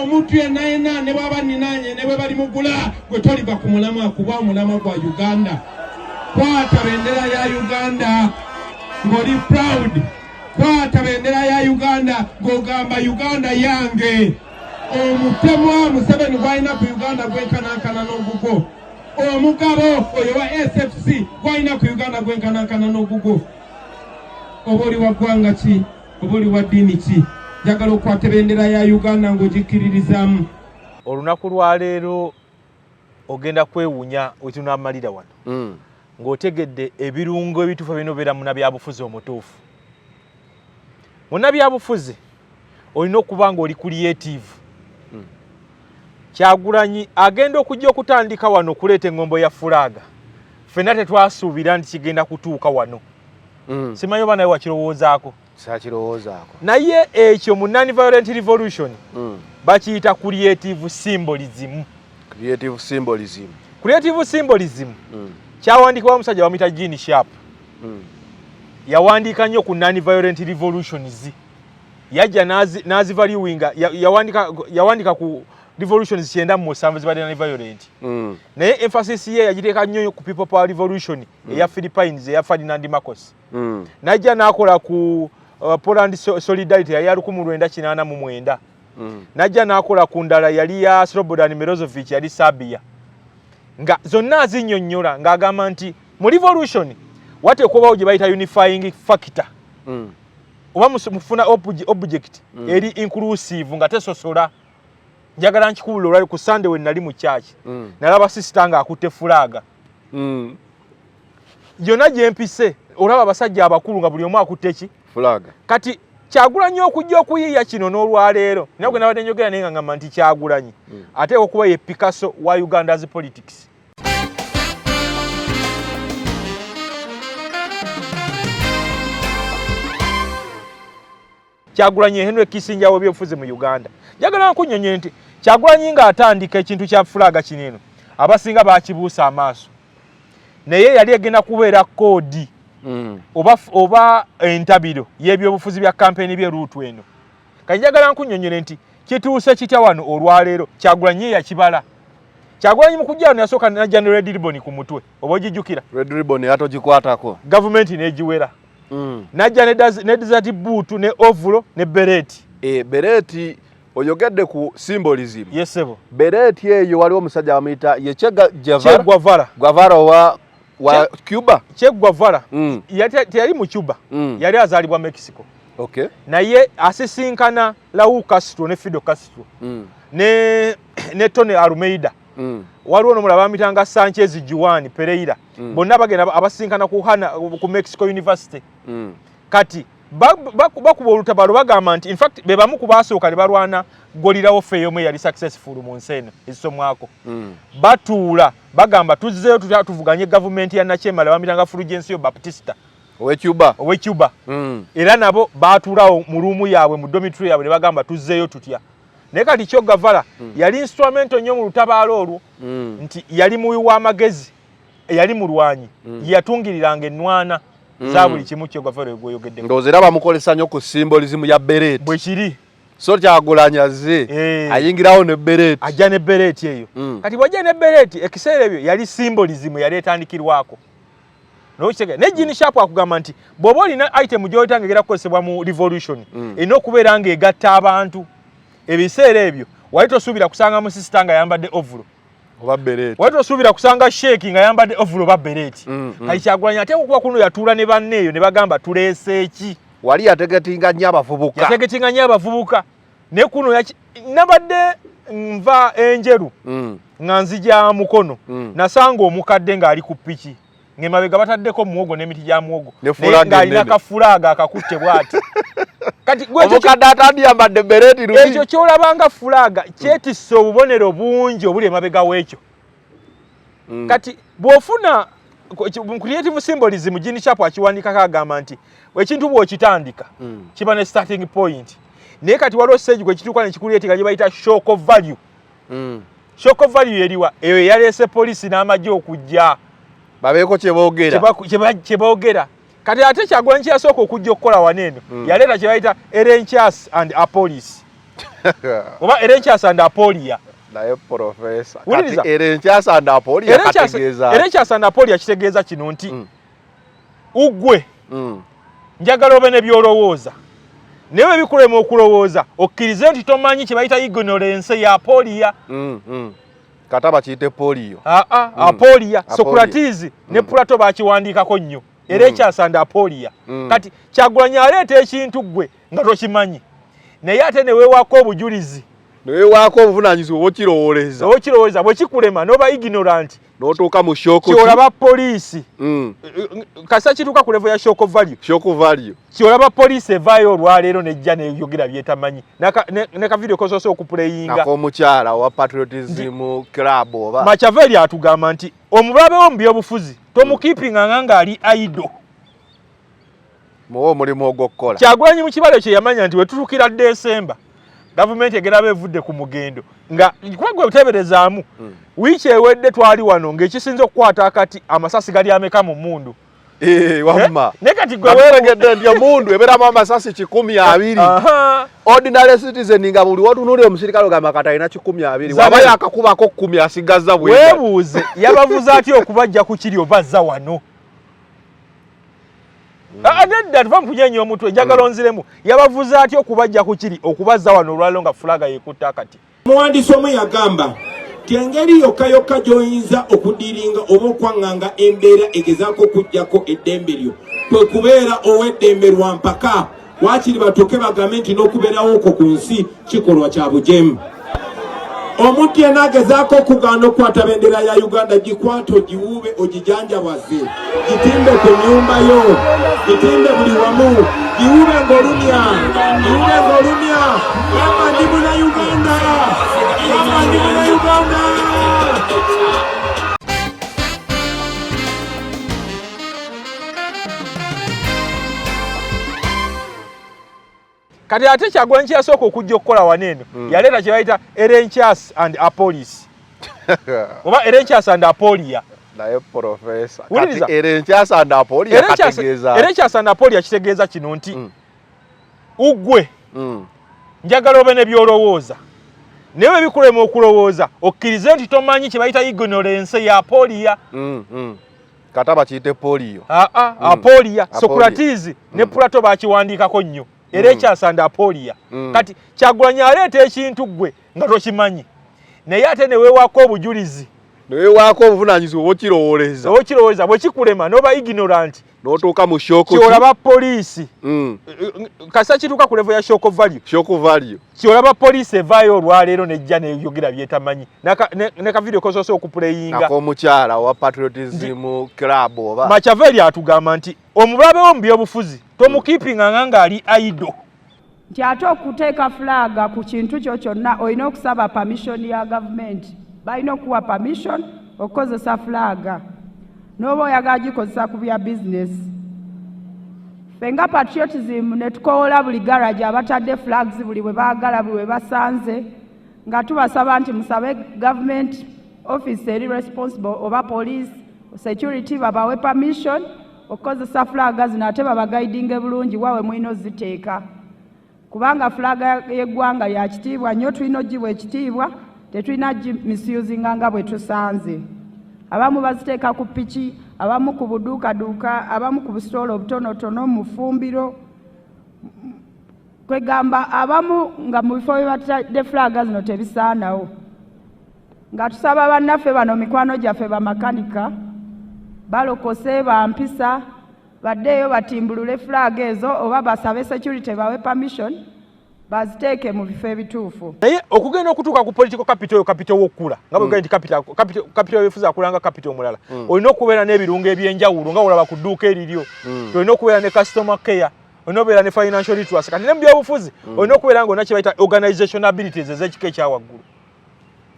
omuntu yenna ne baba ninanye ne bali mugula gwe toliva ku mulama kuba mulama gwa Uganda. Kwata bendera ya Uganda ngoli proud. Kwata bendera ya Uganda ngogamba Uganda yange. Omutemwa Museveni gwalina ku Uganda gwenkanankana n'ogugo. Omugabo oyo wa SFC gwalina ku Uganda gwenkanankana n'ogugo. Oboli wa ggwanga ki? Oboli wa ddiini ki? Njagala okwata bendera ya Uganda ng'ogikiririzamu. Olunaku lwa leero ogenda kwewunya wetunamalira wano. Ng'otegedde ebirungo ebituufu binobeera munnabyabufuzi omutuufu. Munnabyabufuzi olina okuba ng'oli creative. Kyagulanyi agenda okujja okutandika wano okuleeta engombo ya fulaga. Ffenna tetwasuubira nti kigenda kutuuka wano. Simanyi oba naye wakirowoozaako. Sakirowoozaako. Naye ekyo mu non-violent revolution bakiyita creative symbolism. Creative symbolism. Creative symbolism. Kyawandiikibwa omusajja bamuyita Gene Sharp. Yawandiika nnyo ku non-violent revolutions. Yajja nazivaluinga yawandiika ku revolutions 97 zibadde non-violent. Naye emphasis ye yagiteeka nnyo ku people power revolution eya Philippines eya Ferdinand Marcos. Najja n'akola ku Poland Solidarity ya 1989. Najja n'akola ku ndala yali ya Slobodan Milosevic yali Serbia. Nga zonna azinnyonnyola ng'agamba nti mu revolution wateekwa okubawo gye bayita unifying factor. Oba mufuna object eri inclusive nga tesosola. Njagala nkikubula olwali ku Sunday we nali mu church. Nalaba sister nga akutte fulaga. Yonna gye mpise olaba abasajja abakulu nga buli omu akutte ki? Fulaga. Kati Kyagulanyi okujja okuyiiya kino n'olwaleero. Naye gwe nabadde njogera naye nga ngamba nti Kyagulanyi ate okuba ye Picasso wa Uganda's politics. Kyagulanyi Henry Kissinger w'ebyobufuzi mu Uganda. Njagala nkunnyonnyola nti Kyagulanyi ng'atandika ekintu kya fulaga kineno abasinga baakibuusa amaaso. Naye yali egenda kubeera koodi oba entabiro y'ebyobufuzi bya kampeni bye ruutu eno. Kati njagala nkunnyonnyole nti kituuse kitya wano olwaleero Kyagulanyi yakibala. Kyagulanyi mu kujja wano yasooka n'ajja ne red ribbon ku mutwe. Oba ogijjukira? Red ribbon yatogikwatako. Gavumenti n'egiwera. Najja ne desert boot ne ovulo ne bereti. Bereti oyogedde ku symbolism. Yes sebo. Bereti eyo waliwo omusajja bamuyita ye Che Guevara. Guevara wa Cuba. Che Guevara. Teyali mu Cuba. Yali azaalibwa Mexico. Okay. Naye asisinkana Raúl Castro ne Fidel Castro. Ne Tony Almeida. Waliwo n'omulala bamuyitanga Sanchez Juan Pereira. Bonna bagenda abasinkana ku Mexico University. Kati bakuba olutabaalo bagamba nti in fact be bamu ku baasooka ne balwana golirawo feeyomu yali successful mu nsi eno ezisomwako. Batuula bagamba tuzzeeyo tuvuganye gavumenti ya Nachemala bamuyitanga Fulgencio Baptista owe Cuba. Era nabo baatuulawo mu luumu yaabwe mu dormitory yaabwe ne bagamba tuzzeeyo tutya. Naye kati Che Guevara yali instrumento nnyo mu lutabaalo olwo nti yali muwi w'amagezi yali mulwanyi yatungiriranga ennwana za buli kimu Che Guevara gweyogeddeko. Ndowooza era bamukozesa nnyo ku symbolism ya bereti. Bwe kiri. So Kyagulanyi azze ayingirawo ne bereti. Ajja ne bereti eyo. Kati bw'ajja ne bereti ekiseera ebyo yali symbolism yali etandikirwako. Ne Gene Sharp akugamba nti bw'oba olina item gy'otangegera kukozesebwa mu revolution erina okubeera ng'egatta abantu. Ebiseera ebyo wali tosuubira kusanga mu sister nga yambadde ovulo oba bereti. Wali tosuubira kusanga sheeki nga yambadde ovulo oba bereti. Kati Kyagulanyi ate okuba kuno yatuula ne banneeyo ne bagamba tuleese eki. Wali yategetinga nnyo abavubuka. Yategetinga nnyo abavubuka. Ne kuno nabadde nva enjeru nga nzija mukono. Nasanga omukadde ng'ali ku piki. Ng'emabega bataddeko muwogo n'emiti gya muwogo. Ng'alina kafulaaga akakutte bw'ati. Kati omukadde atandiyambadde bereti luli. Ekyo ky'olabanga fulaga kyetisse obubonero bungi obuli emabega w'ekyo. Kati bw'ofuna creative symbolism Gene Sharp akiwandikako agamba nti ekintu bw'okitandika kiba ne starting point. Naye kati waliwo stage gwe kituuka ne kikuleeteka gye bayita shock of value. Shock of value eriwa eyo yaleese poliisi n'amagye okujja babeeko kye boogera. Kati ate Kyagulanyi kyasooka okujja okukola waneeno yaleeta kye bayita Erenchas and a police. oba era enkyasanda apolia naye profesa kati era enkyasanda apolia kategeeza era enkyasanda apolia kitegeeza kino nti ugwe njagala obe ne byolowooza naye bikulema okulowooza okkirize nti tomanyi kye bayita ignorance ya apolia kataba kiyite polio apolia Socrates ne Plato bakiwandiikako nnyo era ekyasanda apolia kati Kyagulanyi aleeta ekintu gwe nga tokimanyi naye ate ne weewaako obujulizi neweewaako obuvunaanyizibwa obukirowooza bwe kikulema n'oba ignorant n'otuuka mu shock kyolaba poliisi kasa kituuka ku level ya shock value kyolaba poliisi evaayo olwaleero nejja neyogera byetamanyi ne kavidiyo kosoose okupuleyinga nak'omukyala wa patriotism club oba Machiavelli atugamba nti omulabe wo mu byobufuzi tomukiipinganga ng'ali aido muwa omulimu ogw'okukola Kyagulanyi mu kibalo kye yamanya nti wetutukira Desemba gavumenti egenda bevudde ku mugendo nga kwagwe buteberezaamu wiiki ewedde twali wano ng'ekisinze okukwata akati amasasi gali ameka mu mundu wamma ne kati gwe weeregedde nti omundu ebeeramu amasasi 120 ordinary citizen nga buli wotunuulira omusirikale ogamba kati alina 120 waba yakakubako 10 asigazza weebuuze yabavuze atya okubajja ku kiri oba azza wano nedda tuva mukunyenya omutwe njagala onziremu yabavuze atya okubajja ku kiri okubazza wano olwaliro nga fulaga yekutta akati omuwandiisi omu yagamba ti engeri yokka gy'oyinza okudiringa oba okwaŋŋanga embeera egezaako okuggyako eddembe lyo kwe kubeera ow'eddembe lwa mpaka waakiri batuuke bagambe nti n'okubeerawo okwo ku nsi kikolwa kya bujeemu omuntu yenna agezaako okugaana okukwata bendera ya Uganda gikwate ogiwuube ogijanjabaze gitimbe ku nnyumba yo gitimbe buli wamu giwuube ng'olumya yamba ndi Munnayuganda kati ate Kyagulanyi kyasooka okujja okukola waneeno yaleeta kye bayita Erenchas and Apolis oba Erenchas and Apolia naye profesa kati Erenchas and Apolia kategeeza Erenchas and Apolia kitegeeza kino nti ugwe njagala obe ne byolowooza naye bikulema okulowooza okkirize nti tomanyi kye bayita ignorance ya apolia kataba kiyite polio apolia Socrates ne Plato bakiwandiikako nnyo era ekyasanda apolia kati Kyagulanyi aleeta ekintu gwe nga tokimanyi naye ate ne weewaako obujulizi neweewaako obuvunaanyizibwa obukirowooza bwe kikulema n'oba ignorant n'otuuka mu shock kyolaba poliisi kasa kituuka ku level ya shock value kyolaba poliisi evaayo olwaleero nejja neyogera byetamanyi ne kavidiyo kosoose okupuleyinga nak'omukyala wa patriotism club oba Machiavelli atugamba nti omulabe wo mu byobufuzi tomukiipinganga ng'ali aido nti ate okuteeka fulaga ku kintu kyo kyonna olina okusaba permission ya gavumenti balina okuwa permission okukozesa fulaga n'oba oyagala gikozesa ku bya bizinesi ffe nga patriotism ne tukoola buli garage abatadde flags buli bwe baagala buli bwe basanze nga tubasaba nti musabe government office eri responsible oba police security babawe permission okukozesa flaga zino ate babagaidinge bulungi wawe mwina oziteeka kubanga flaga y'eggwanga lya kitiibwa nnyo tulina ogibwa ekitiibwa tetulina misuzinga nga bwe tusanze abamu baziteeka ku piki abamu ku buduukaduuka abamu ku busitoola obutonotono mu ffumbiro kwegamba abamu nga mu bifo bye batadde fulaga zino tebisaanawo nga tusaba bannaffe bano mikwano gyaffe bamakanika balokose bampisa baddeeyo batimbulule fulaga ezo oba basabe security bawe permission baziteeke mu bifo ebituufu naye okugenda okutuuka ku political capital oyo capital w'okkula nga bwe nti capital yefuza akulanga capital omulala olina okubeera n'ebirungo ebyenjawulo nga olaba ku dduuka eriryo olina okubeera ne customer care olina okubeera ne financial literacy kati ne mu byobufuzi olina okubeera ng'olina kye bayita organization abilities ez'ekika ekyawaggulu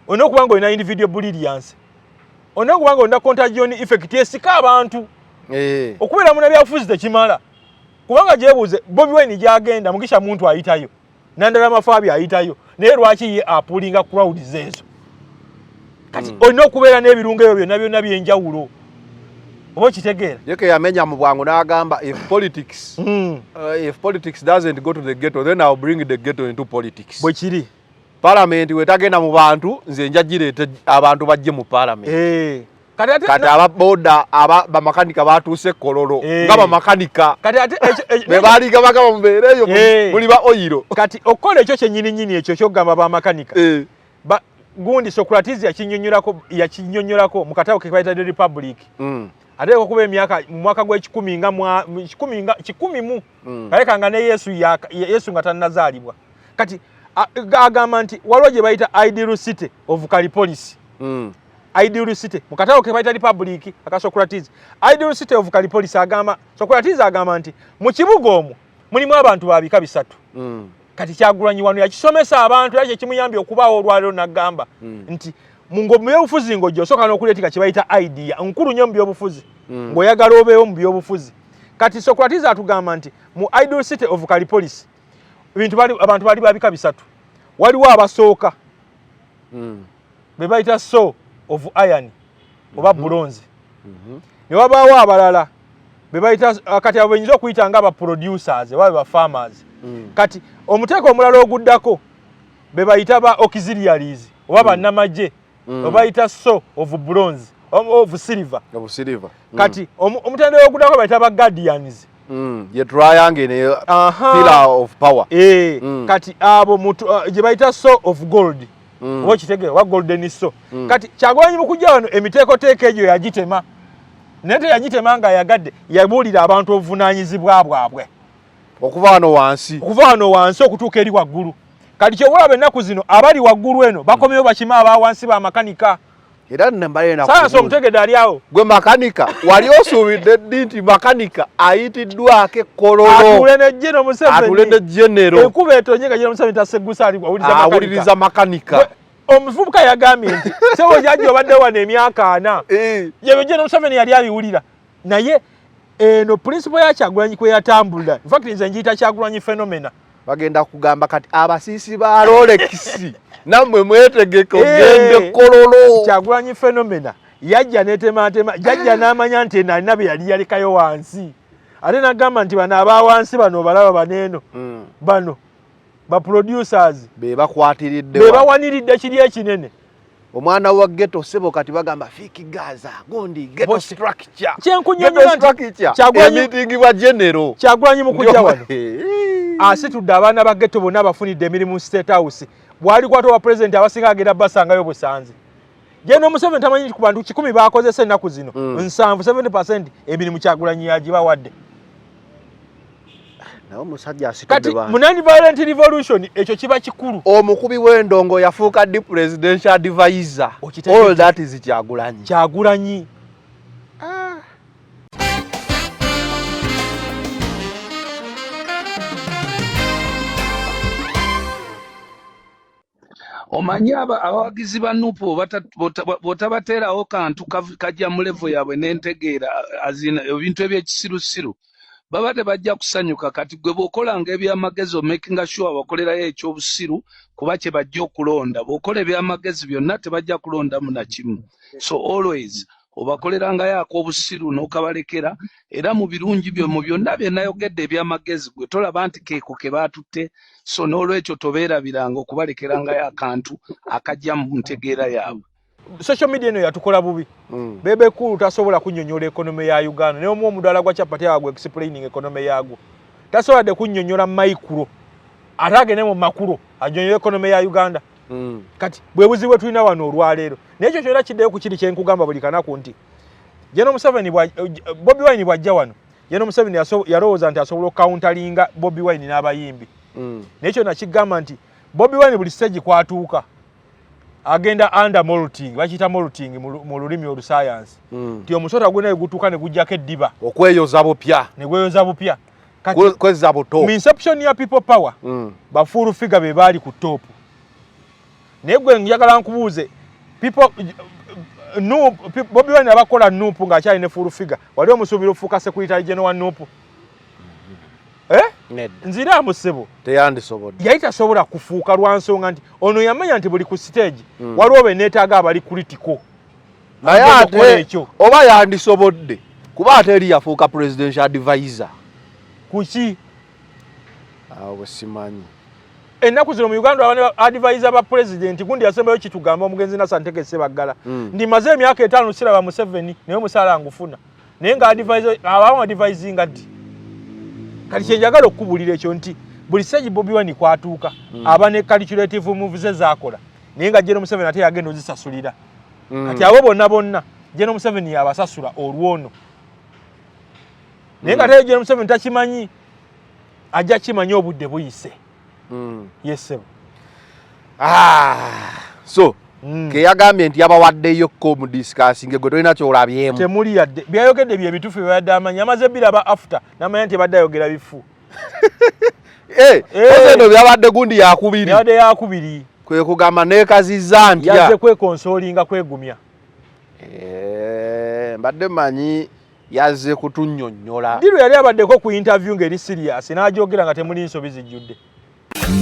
olina okuba ng'olina individual brilliance olina okuba ng'olina contagion effect esika abantu okubeera mu nebyabufuzi tekimala kubanga gyebuuze Bobi Wine gyagenda Mugisha muntu ayitayo Nandala Mafaabi ayitayo naye lwaki ye apulinga crowds ezo kati olina okubeera n'ebirungo ebyo byonna byonna byenjawulo oba kitegeera yeke yamenya mu bwangu n'agamba if politics doesn't go to the ghetto then I'll bring the ghetto into politics. Bwe kiri Parliament wetagenda mu bantu nze njagirete abantu bajje mu parliament. Kati ababoda bamakanika batuuse kololo nga bamakanika kati ate bebaliga bagaba mubeereyo muli ba oyiro kati okola ekyo kyennyini ekyo kyogamba bamakanika gundi Socrates yakinyonyolako mu katabo ke bayita The Republic ate okuba emyaka mu mwaka gw'ekikumi nga kikumi mu kalekanga ne Yesu nga tannazaalibwa kati agamba nti waliwo gye bayita Ideal City of Calipolis Ideal City mu katabo ke bayita Republic aka Socrates Ideal City of Calipolis agamba Socrates agamba nti mu kibuga omwo mulimu abantu babika bisatu kati Kyagulanyi wano yakisomesa abantu yakye kimuyambye okubaawo olwaliro nagamba nti mungo byobufuzi ng'ojja n'okuleetika kye bayita idea nkulu nnyo mu byobufuzi ng'oyagala obeewo mu byobufuzi kati Socrates atugamba nti mu Ideal City of Calipolis abantu bali babika bisatu waliwo abasooka be bayita so of iron oba bronze ne wabaawo abalala be bayita kati abo benyinza okuyita nga aba producers oba ba farmers kati omuteeko omulala oguddako be bayita ba auxiliaries oba bannamagye oba bayita so of bronze of silver kati omutendera oguddako bayita ba guardians ye triangle ne pillar of power kati abo gye bayita so of gold oba kitegere wa golden so kati Kyagulanyi mu kujja wano emiteekoteeko egyo yagitema naye teyagitema nga yagadde yabuulira abantu obuvunaanyizibwa bwabwe okuva wano wansi okutuuka eri waggulu kati kyobulaba ennaku zino abali waggulu eno bakomyewo bakima abawansi bamakanika era nembalena sasa omutegedde ali awo gwe makanika wali osuubidde ddi nti makanika ayitiddwako ekkololo atule ne genero enkuba etonye nga General Museveni taseggusa awuliriza makanika omuvubuka yagambye nti sebo jajja obadde wano emyaka 4 yebyo General Museveni yali abiwulira naye eno principle ya Kyagulanyi kwe yatambulira in fact nze njiyita Kyagulanyi phenomena bagenda kugamba kati abasiisi ba Rolex namwe mwetegeke ogende kololo Kyagulanyi phenomena yajja netematema jajja n'amanya nti alina bye yali yalekayo wansi ate nagamba nti bano abawansi bano balaba baneeno bano ba producers be bakwatiridde be bawaniridde kiri ekinene omwana wa ghetto sebo kati bagamba fiki Gaza gondi ghetto structure kyenkunyonnyola nti meeting wa general Kyagulanyi mu kujja wano asitudde abaana ba ghetto bonna abafunidde emirimu State House bwali kwato wa president abasinga agenda basangayo busanze General Museveni tamanyi ku bantu 10 bakozesa ennaku zino 70% emirimu Kyagulanyi yagibawadde nawo musajja asitudde kati mu non-violent revolution ekyo kiba kikulu omukubi w'endongo yafuuka di presidential advisor all that is Kyagulanyi omanyi abawagizi ba Nuupu botabateerawo kantu kajja mu level yaabwe n'entegeera azina ebintu ebyekisirusiru baba tebajja kusanyuka kati gwe bw'okolanga ebyamagezi making sure bakolerayo ekyobusiru kuba kye bajja okulonda bw'okola ebyamagezi byonna tebajja kulondamu na kimu so always obakolerangayo ak'obusiru n'okabalekera era mu birungi byo mu byonna bye nayogedde ebyamagezi gwe tolaba nti keeko ke baatutte so n'olwekyo tobeerabiranga okubalekerangayo akantu akajja mu ntegeera yaabwe social media eno yatukola bubi bebe kulu tasobola kunnyonnyola ekonomi ya Uganda naye omu omudala gwa chapati yagwe explaining ekonomi yagwo tasobola de kunnyonnyola micro atagene mu makulu anyonnyola ekonomi ya Uganda kati bwe buzibu tulina wano olwaleero n'ekyo kyonna kiddeyo ku kiri kyenkugamba buli kanaku nti General Museveni Bobi Wine bwajja wano General Museveni yalowooza nti asobola okukauntalinga Bobi Wine n'abayimbi n'ekyo nakigamba nti Bobi Wine buli stage kwatuuka agenda under molting bakita molting mu lulimi olusayansi nti omusota gwena gutuuka ne gujjako eddiba okweyoza bupya ne gweyoza bupya kweza buto mu inception ya people power bafuulu figure be baali ku top naye gwe njagala nkubuuze Bobi Wine abakola Nuupu ng'akyali ne fuulu figure wali omusuubira ofuuka Secretary General wa Nuupu nzira amusebo teyandisobodde yali tasobola kufuuka lwa nsonga nti ono yamanya nti buli ku stage waliwo beneetaaga abali critical naye ate oba yandisobodde kuba ate eri yafuuka presidential advisor kuki awo simanyi ennaku zino mu Uganda abane advisor ba president gundi yasembayo kitugamba omugenzi Nasantegese Baggala ndimaze emyaka 5 siraba Museveni naye musala ngufuna naye nga advisor abamu advising ati kali kyenjagala okubulira ekyo nti buli stage Bobi Wine kwatuuka abane calculative moves zakola naye nga General Museveni ate yagenda ozisasulira kati abo bonna General Museveni yabasasula olwono naye nga ate General Museveni takimanyi ajja kimanyi obudde buyise yes sir. So ke yagambye nti yabawaddeyo ko mu discussing gwe tolina kyolabyemu temuli yadde byayogedde bye bitufu byadde amanyi amaze biraba after namanya nti badde ayogera bifu eno byabadde gundi yakubiri kwe kugamba neekazizza nti yazze kwekonsolinga kwegumya mbadde manyi yazze kutunnyonnyola ndiru yali abaddeko ku interview ng'eri serious n'ajogera nga temuli nsobi zijjudde.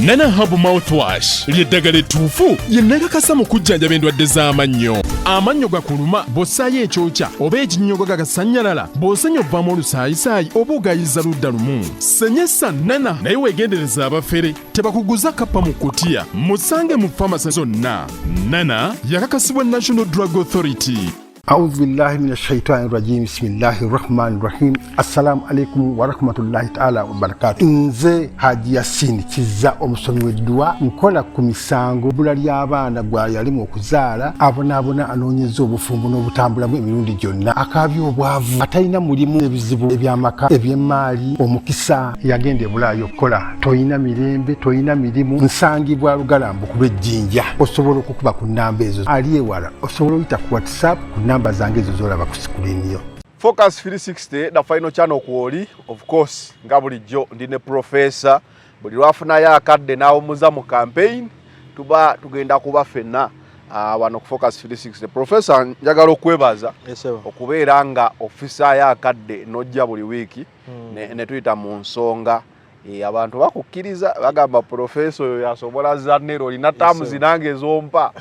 Nana Herbal Mouthwash ly'eddagala ettuufu lye nnagakasa mu kujjanjaba endwadde z'amannyo. Amannyo gakuluma bw'ossaayo ekyokya oba ekinnyogo gagasannyalala bw'osenya ovaamu olusaayisaayi oba ogayiza ludda lumu. Senyesa Nana naye weegendereza abafere tebakuguza kappa mu kkutiya musange mu famasi zonna. Nana yakakasibwa National Drug Authority. أعوذ بالله من الشيطان الرجيم بسم الله الرحمن الرحيم السلام عليكم ورحمة الله تعالى وبركاته nze Haji Yasin Kiza omusomi w'eddwa nkola ku misango bula ly'abaana gwa yalimu okuzaala abonaabona anoonyeza obufumbo n'obutambulamu emirundi gyonna akaabya obwavu atalina mulimu ebizibu eby'amaka eby'emmaali omukisa yagenda ebulaayo okukola toyina mirembe toyina mirimu nsangibwa lugalambu kuba ejjinja osobola okukuba ku nnamba ezo ali ewala osobola oyita ku WhatsApp ku namba zange ezo zolaba ku screen yo. Focus 360 the final channel kwoli of course nga bulijjo ndine professor buli lwafunayo akadde nawo muza mu campaign tuba tugenda kuba fenna wano ku Focus 360 professor njagala okwebaza okubeera nga officer ya akadde nojja buli wiki ne tuyita mu nsonga abantu bakukkiriza bagamba professor oyo yasobola zannero olina tamu zinange ezompa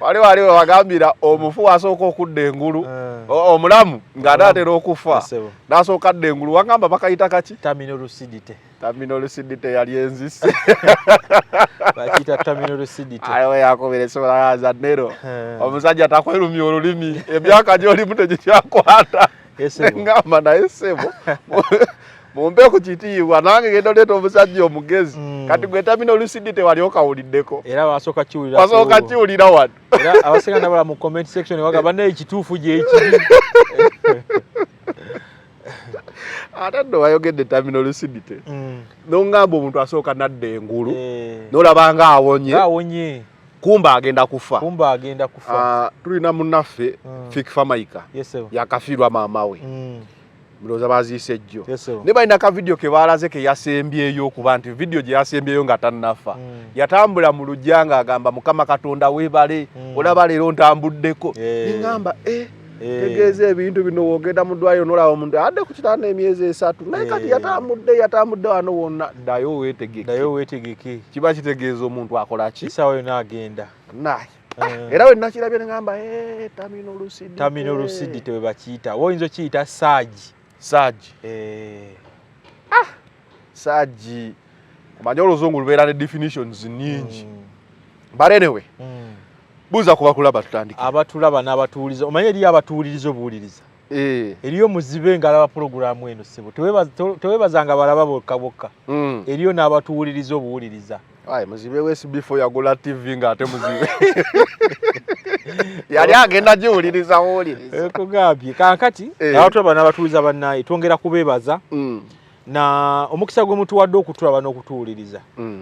wali wagambira omufu asooka okudda engulu omulamu ng'anaatera okufa n'asooka adda engulu wagamba bakayita kaki terminal lucidity yali enzisi bakiyita terminal lucidity ayo yakobere sobola zannero omusajja takwerumya olulimi emyaka gy'olimu tegikyakwata ngamba naye ssebo mumpe ku kitiibwa nange genda oleeta omusajja omugezi kati gwe terminal lucidity wali okawuliddeko era wasooka kiwulira wano era abasinga nabala mu comment section wagamba naye ekituufu gyekiri ate nno wayogedde terminal lucidity nongamba omuntu asooka nadda engulu nolaba nga awonye kumba agenda kufa tulina munnaffe Fikfa Maika yakafiirwa maama we mloza baziise jjo ne balina ka video ke baalaze ke yasembyeyo kuba nti video gye yasembyeyo nga tannafa yatambula mu lujjanga agamba Mukama Katonda weebale olaba leero ntambuddeko ngamba tegeeza ebintu bino wogenda mu ddwaliro nolaba omuntu adde ku kitanda emyezi 3 naye kati yatambudde wano wonna ddayo weetegeke kiba kitegeeza omuntu akola ki isaawa yonna agenda naye era we nakirabye ne ngamba terminal lucidity we bakiyita oyinza okiyita Saji Saji kumanya oluzungu lubeera ne definitions nyingi but anyway buuza kuba kulaba tutandike abatulaba n'abatuuliza omanye eriyo abatuuliriza obuwuliriza eriyo muzibe ng'alaba puroguramu eno ssebo tewebazanga balaba bokka eriyo n'abatuwuliriza obuwuliriza muzibe wesi before yagula TV ng'ate muzibe yali agenda giwuliriza kugambye kankati abatulaba n'abatuuliza bannaye twongera kubeebaza na omukisa gwe mutuwadde okutulaba n'okutuwuliriza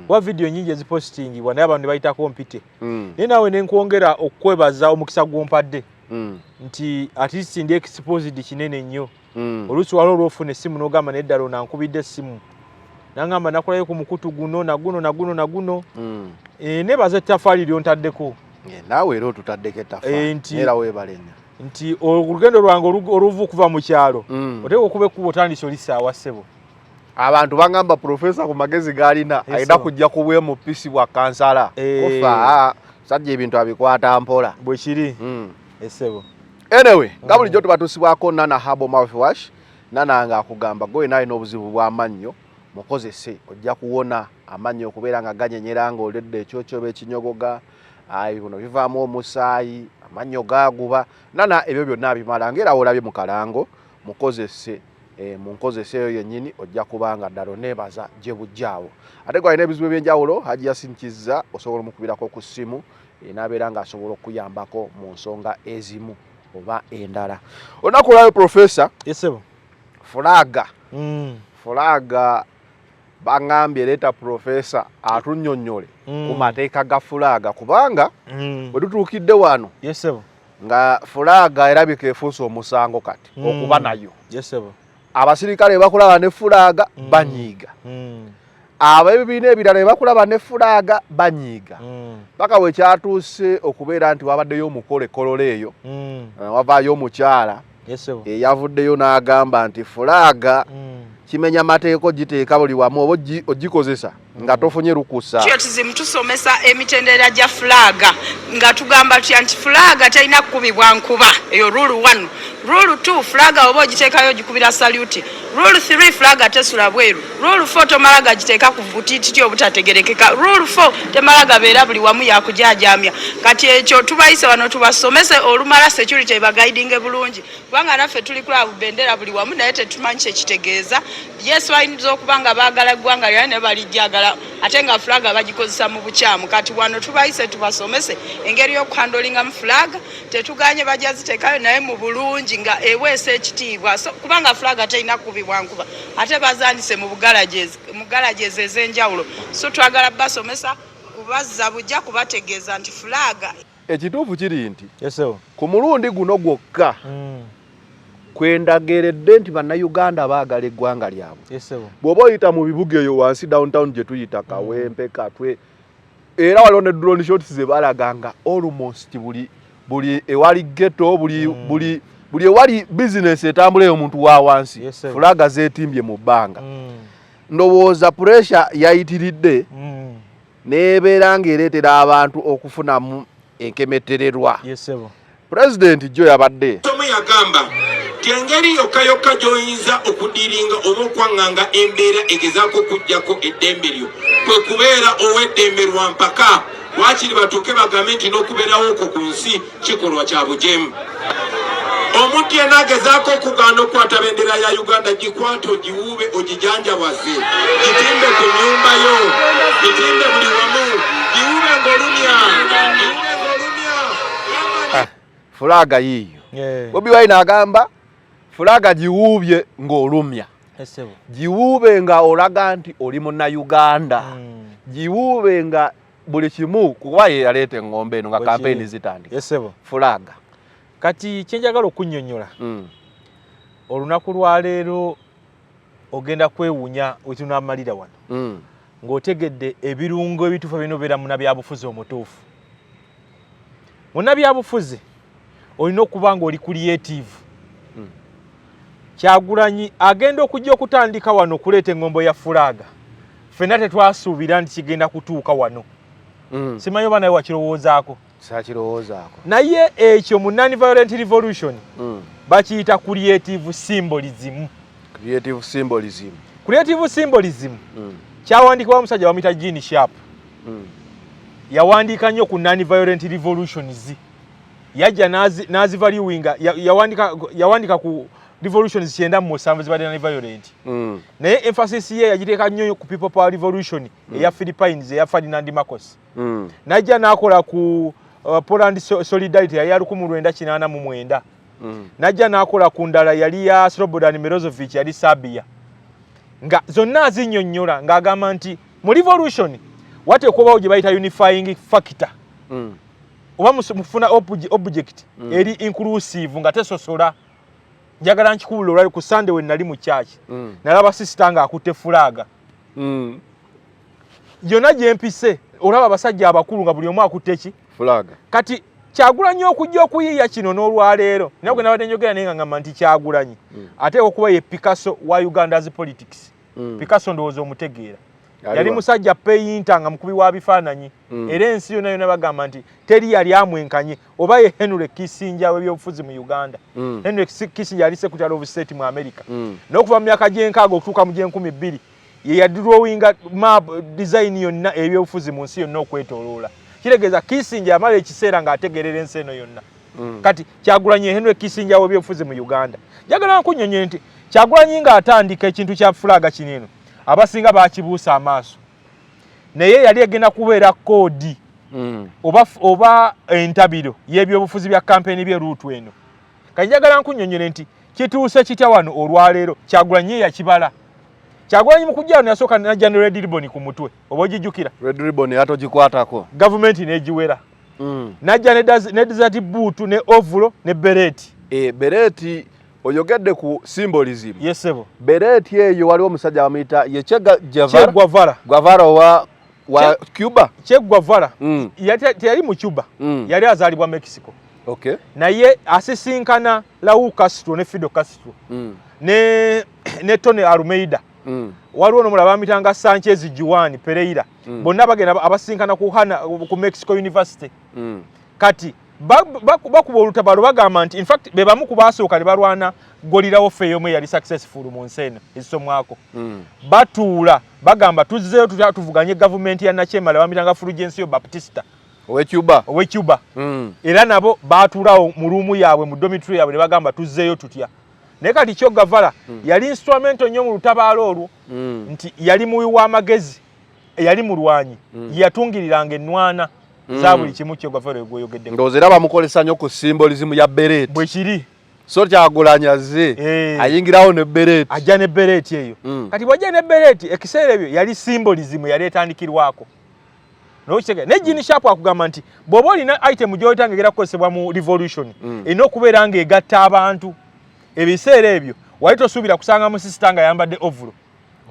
wa video nyingi ezipostingibwa naye abantu ne bayitako mpite naye naawe ne nkwongera okwebaza omukisa gw'ompadde nti at least ndi exposed kinene nnyo oluusi waliwo olwofuna essimu n'ogamba neddala onankubidde essimu nangamba nakolayo ku mukutu guno naguno nebaza ettafaali lyontaddeko naawe era otutaddeko ettafaali era weebale nnyo nti olugendo lwange oluvu okuva mu kyalo oteeka okuba ekkuba otandise olisaawa ssebo abantu bagamba professor ku magezi g'alina ayina kujja kubwe mu pisi bwa kansala ofa sajja ebintu abikwata mpola bwe kiri Esebo. Anyway, nga bulijjo tubatusibwako Nana Herbal Mouthwash. Nana nga akugamba gwe naye n'obuzibu bw'amannyo mukozese ojja kuwona amannyo okubeera nga ganyenyera nga oledde ekyokyo b'ekinyogoga buno bivaamu omusaayi amannyo gaaguba. Nana ebyo byonna abimala ng'era olabye mu kalango mukozese munkozese eyo yennyini ojja kubanga ddala neebaza gye bujjaawo. Ate gwalina ebizibu eby'enjawulo Haji Yasinkiza osobola omukubirako ku ssimu n'abeera ng'asobola okuyambako mu nsonga ezimu oba endala. Olunaku olwayo Professor Fulaga Fulaga bangambye leeta Professor atunnyonnyole ku mateeka ga Fulaga kubanga bwe tutuukidde wano nga Fulaga erabika efuuse omusango kati okuba nayo. Abasirikale bakulaba ne Fulaga banyiiga. Abeebibiina ebirala bakulaba ne Fulaga banyiiga. Paka bwe kyatuuse okubeera nti wabaddeyo omukole kololo eyo wavaayo omukyala yavuddeyo n'agamba nti Fulaga kimenya amateeka ogiteeka buli wamu oba ogikozesa nga tofunye lukusa. Kyo kizimu tusomesa emitendera gya Fulaga nga tugamba tutya nti Fulaga talina kukubibwa nkuba eyo rule 1. Rule 2 Fulaga oba ogiteekayo ogikubira saluti. Rule 3 Fulaga tesula bweru. Rule 4 tomalaga giteeka ku butititi obutategerekeka. Rule 4 temalaga beera buli wamu yakujaajamya. Kati ekyo tubayise wano tubasomese olumala security bagaidinge bulungi. Kubanga naffe tuli kula bendera buli wamu naye tetumanyi kitegeeza. Yes bayinza okubanga baagala eggwanga lya ne balijjagala ate nga Fulaga bagikozesa mu bukyamu. Kati wano tubayise tubasomese engeri y'okuhandolinga mu Fulaga tetuganye bajaziteekayo naye mu bulungi nga eweesa ekitiibwa kubanga Fulaga talina kubibwa nkuba ate bazandise mu garages ez'enjawulo. So twagala basomesa kubazza bujja kubategeeza nti Fulaga ekituufu kiri nti ku mulundi guno gwokka kwendageredde nti bannayuganda baagala eggwanga lyabwe. Bw'oba oyita mu bibuga eyo wansi downtown gye tuyita Kawempe Katwe era waliwo ne drone shots ze balaganga almost buli ewali ghetto buli ewali business etambula omuntu wa wansi Fulaga zeetimbye mu bbanga. Ndowooza pressure yayitiridde neebeera ng'ereetera abantu okufunamu enkemettererwa. President Joe yabadde yagamba engeri yokka gy'oyinza okudiringa oba okwanganga embeera egezaako okuggyako eddembe lyo kwe kubeera ow'eddembe lwa mpaka waakiri batuuke bagambe nti n'okubeerawo okwo ku nsi kikolwa kya bujeemu. Omuntu yenna agezaako okugaana okukwata bendera ya Uganda gikwate ogiwuube ogijanjabaze gitimbe ku nnyumba yo gitimbe buli wamu giwuube ng'olumya. Fulaga yiyo Bobi Wine agamba Fulaga giwuubye ng'olumya. Giwuube nga olaga nti oli Munnayuganda. Giwuube nga buli kimu kuba ye yaleeta engombe eno nga kampeyini zitandika. Fulaga kati kyenjagala okunnyonnyola olunaku lwa leero ogenda kwewuunya wetunaamalira wano ng'otegedde ebirungo ebituufu ebinobeera munnabyabufuzi omutuufu. Munnabyabufuzi olina okuba nga oli creative. Kyagulanyi agenda okujja okutandika wano okuleeta engombo ya Fulaga ffenna tetwasuubira nti kigenda kutuuka wano. Simanyi oba naye wakirowoozaako? Sakirowoozaako. Naye ekyo mu non-violent revolution bakiyita creative symbolism. Creative symbolism kyawandiikibwa omusajja bamuyita Gene Sharp. Yawandiika nnyo ku non-violent revolutions. Yajja nazivaluinga yawandiika ku revolutions 97 zibadde non-violent. Naye emphasis ye yagiteeka nnyo ku people power revolution eya Philippines eya Ferdinand Marcos. Najja n'akola ku Poland Solidarity yali 1989. Najja n'akola ku ndala yali ya Slobodan Milosevic yali Serbia. Nga zonna azinnyonnyola ng'agamba nti mu revolution wateekwa okubawo gye bayita unifying factor. Oba mufuna object eri inclusive nga tesosola. Njagala nkikubula olwali ku Sunday we nali mu church. Nalaba sister nga akutte Fulaga. Yonna gye mpise olaba abasajja abakulu nga buli omu akutte ki? Fulaga. Kati Kyagulanyi okujja okuyiiya kino n'olwaleero naye gwe nabadde njogera naye nga ngamba nti Kyagulanyi ate okuba ye Picasso wa Uganda's politics. Picasso ndowooza omutegeera. yali musajja peyinta nga mukubi wa bifaananyi era ensi yonna yonna bagamba nti teri yali amwenkanye oba ye Henry Kissinger w'ebyobufuzi mu Uganda. Henry Kissinger yali Secretary of State mu America n'okuva mu myaka gy'enkaaga okutuuka mu gy'enkumi ye yadrowinga map design yonna ebyobufuzi mu nsi yonna okwetooloola. Kitegeeza Kissinger yamala ekiseera ng'ategeerera ensi eno yonna. Kati Kyagulanyi Henry Kissinger w'ebyobufuzi mu Uganda. Njagala nkunyonye nti Kyagulanyi ng'atandika ekintu kya fulaga kineno abasinga baakibuusa amaaso. Naye yali egenda kubeera koodi oba entabiro y'ebyobufuzi bya kampeni bye ruutu eno. Kati njagala nkunyonyere nti kituuse kitya wano olwaleero Kyagulanyi yakibala. Kyagulanyi mu kujja wano yasooka n'ajja ne red ribbon ku mutwe. Oba ogijjukira? Red ribbon yatogikwatako. Gavumenti n'egiwera. N'ajja ne desert boot ne ovulo ne bereti. Bereti oyogedde ku symbolism. Yes sebo. Bereti eyo waliwo omusajja bamuyita ye Che Guevara. Guevara wa Cuba. Che Guevara. Yali mu Cuba. Yali azaalibwa Mexico. Okay. Naye asisinkana Raul Castro ne Fidel Castro. Ne Tony Almeida. Waliwo n'omulala bamitanga Sanchez Juan Pereira. Bonna bagenda abasinkana ku Mexico University. Kati bakuba olutabalo bagamba nti in fact be bamu ku baasooka ne balwana golirawo feeyo yali successful mu nsi eno ezisomwako. Batuula bagamba tuzzeeyo tuvuganye gavumenti ya Nachemala bamitanga Fulgencio Baptista owe Cuba. Era nabo baatuulawo mu ruumu yaabwe mu dormitory yaabwe ne bagamba tuzzeeyo tutya. Naye kati Che Guevara yali instrumento nnyo mu lutabaalo olwo nti yali muwi w'amagezi yali mulwanyi yatungiriranga ennwana za buli kimu Che Guevara gwoyogedde. Ndowooza era bamukozesa nnyo ku symbolism ya bereti. Bwe kiri. So Kyagulanyi azze ayingirawo ne bereti. Ajja ne bereti eyo. Kati bw'ajja ne bereti ekiseera ebyo yali symbolism yali etandikirwako. N'okitegeera ne Gene Sharp akugamba nti bw'oba olina item gy'otangegera kukozesebwa mu revolution erina okubeera ng'egatta abantu. Ebiseera ebyo wali tosuubira kusanga musisita nga yambadde ovulo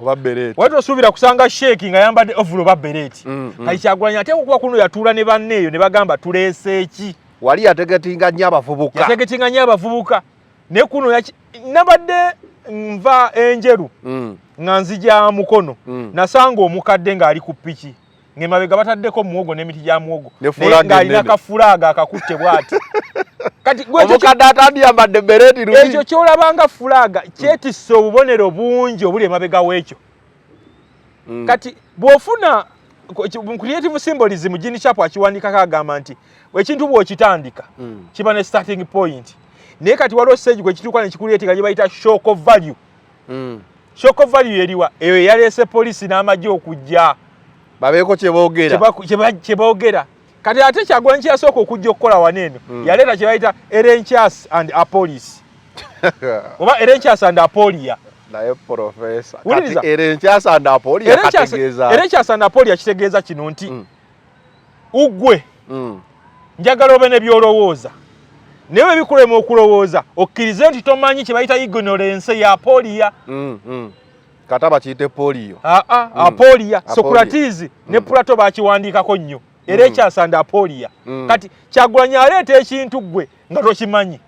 oba bereti. Wali tosuubira kusanga sheeki nga yambadde ovulo oba bereti. Kati Kyagulanyi ate okuba kuno yatuula ne banneeyo ne bagamba tuleese eki. Wali yategetinga nnyo abavubuka. Ne kuno nabadde nva enjeru nga nzija mukono nasanga omukadde ng'ali ku ppiki ng'emabega bataddeko muwogo n'emiti gya muwogo ng'alina kafulaaga akakutte bw'ati. Kati omukadde atandiyambadde bereti luli. Ekyo ky'olabanga fulaaga kyetisse obubonero bungi obuli emabega w'ekyo. Kati bw'ofuna creative symbolism Gene Sharp akiwandiikako agamba nti ekintu bw'okitandika kiba ne starting point. Naye kati waliwo stage gwe kituuka ne kikuleetera gye bayita shock of value. Shock of value eriwa eyo yaleese poliisi n'amagye okujja babeeko kye boogera. Kati ate Kyagulanyi kyasooka okujja okukola waneeno yaleeta kye bayita Erenchas and Apolis oba Erenchas and Apolia. Naye profesa kati Erenchas and Apolia kategeeza. Erenchas and Apolia kitegeeza kino nti ugwe njagala obe ne byolowooza naye bikulema okulowooza okkirize nti tomanyi kye bayita ignorance ya Apolia. Kataba kiyite polio. Apolia. Socrates ne Plato bakiwandiikako nnyo. Erenchas and Apolia. Kati Kyagulanyi aleeta ekintu gwe nga tokimanyi.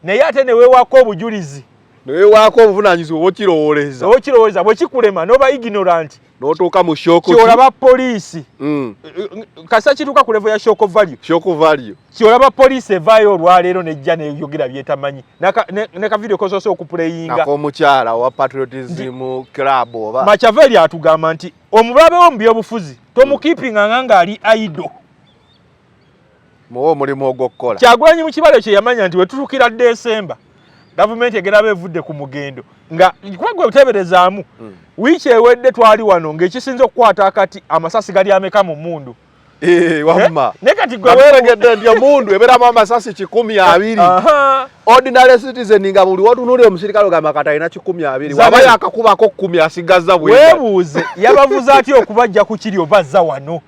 Naye ate ne weewaako obujulizi. Neweewaako obuvunaanyizibwa obw'okirowooleza. Obw'okirowooleza bwe kikulema n'oba ignorant. N'otuuka mu shock. Kyolaba poliisi. Kasa kituuka ku level ya shock value. Kyolaba poliisi evaayo olwaleero nejja n'eyogera byetamanyi. Ne ka video kosoose okupuleyinga. Nak'omukyala wa Patriotism Club oba. Machiavelli atugamba nti omulabe wo mu byobufuzi tomukiipinganga ng'ali idle. Muwe omulimu ogw'okukola. Kyagulanyi mu kibalo kye yamanya nti we tutuukira December gavumenti egenda bevudde ku mugendo nga kwagwe buteberezaamu wiiki ewedde twali wano ng'ekisinza okukwata akati amasasi gali ameka mu mundu. Wamma. Ne kati gwe weeregedde nti omundu ebeeramu amasasi 120. Ordinary citizen nga buli wotunuulira omusirikale ogamba kati alina 120. Waba yakakubako 10 asigazza bwe. Weebuuze yabavuze atya okubajja ku kiri obazza wano.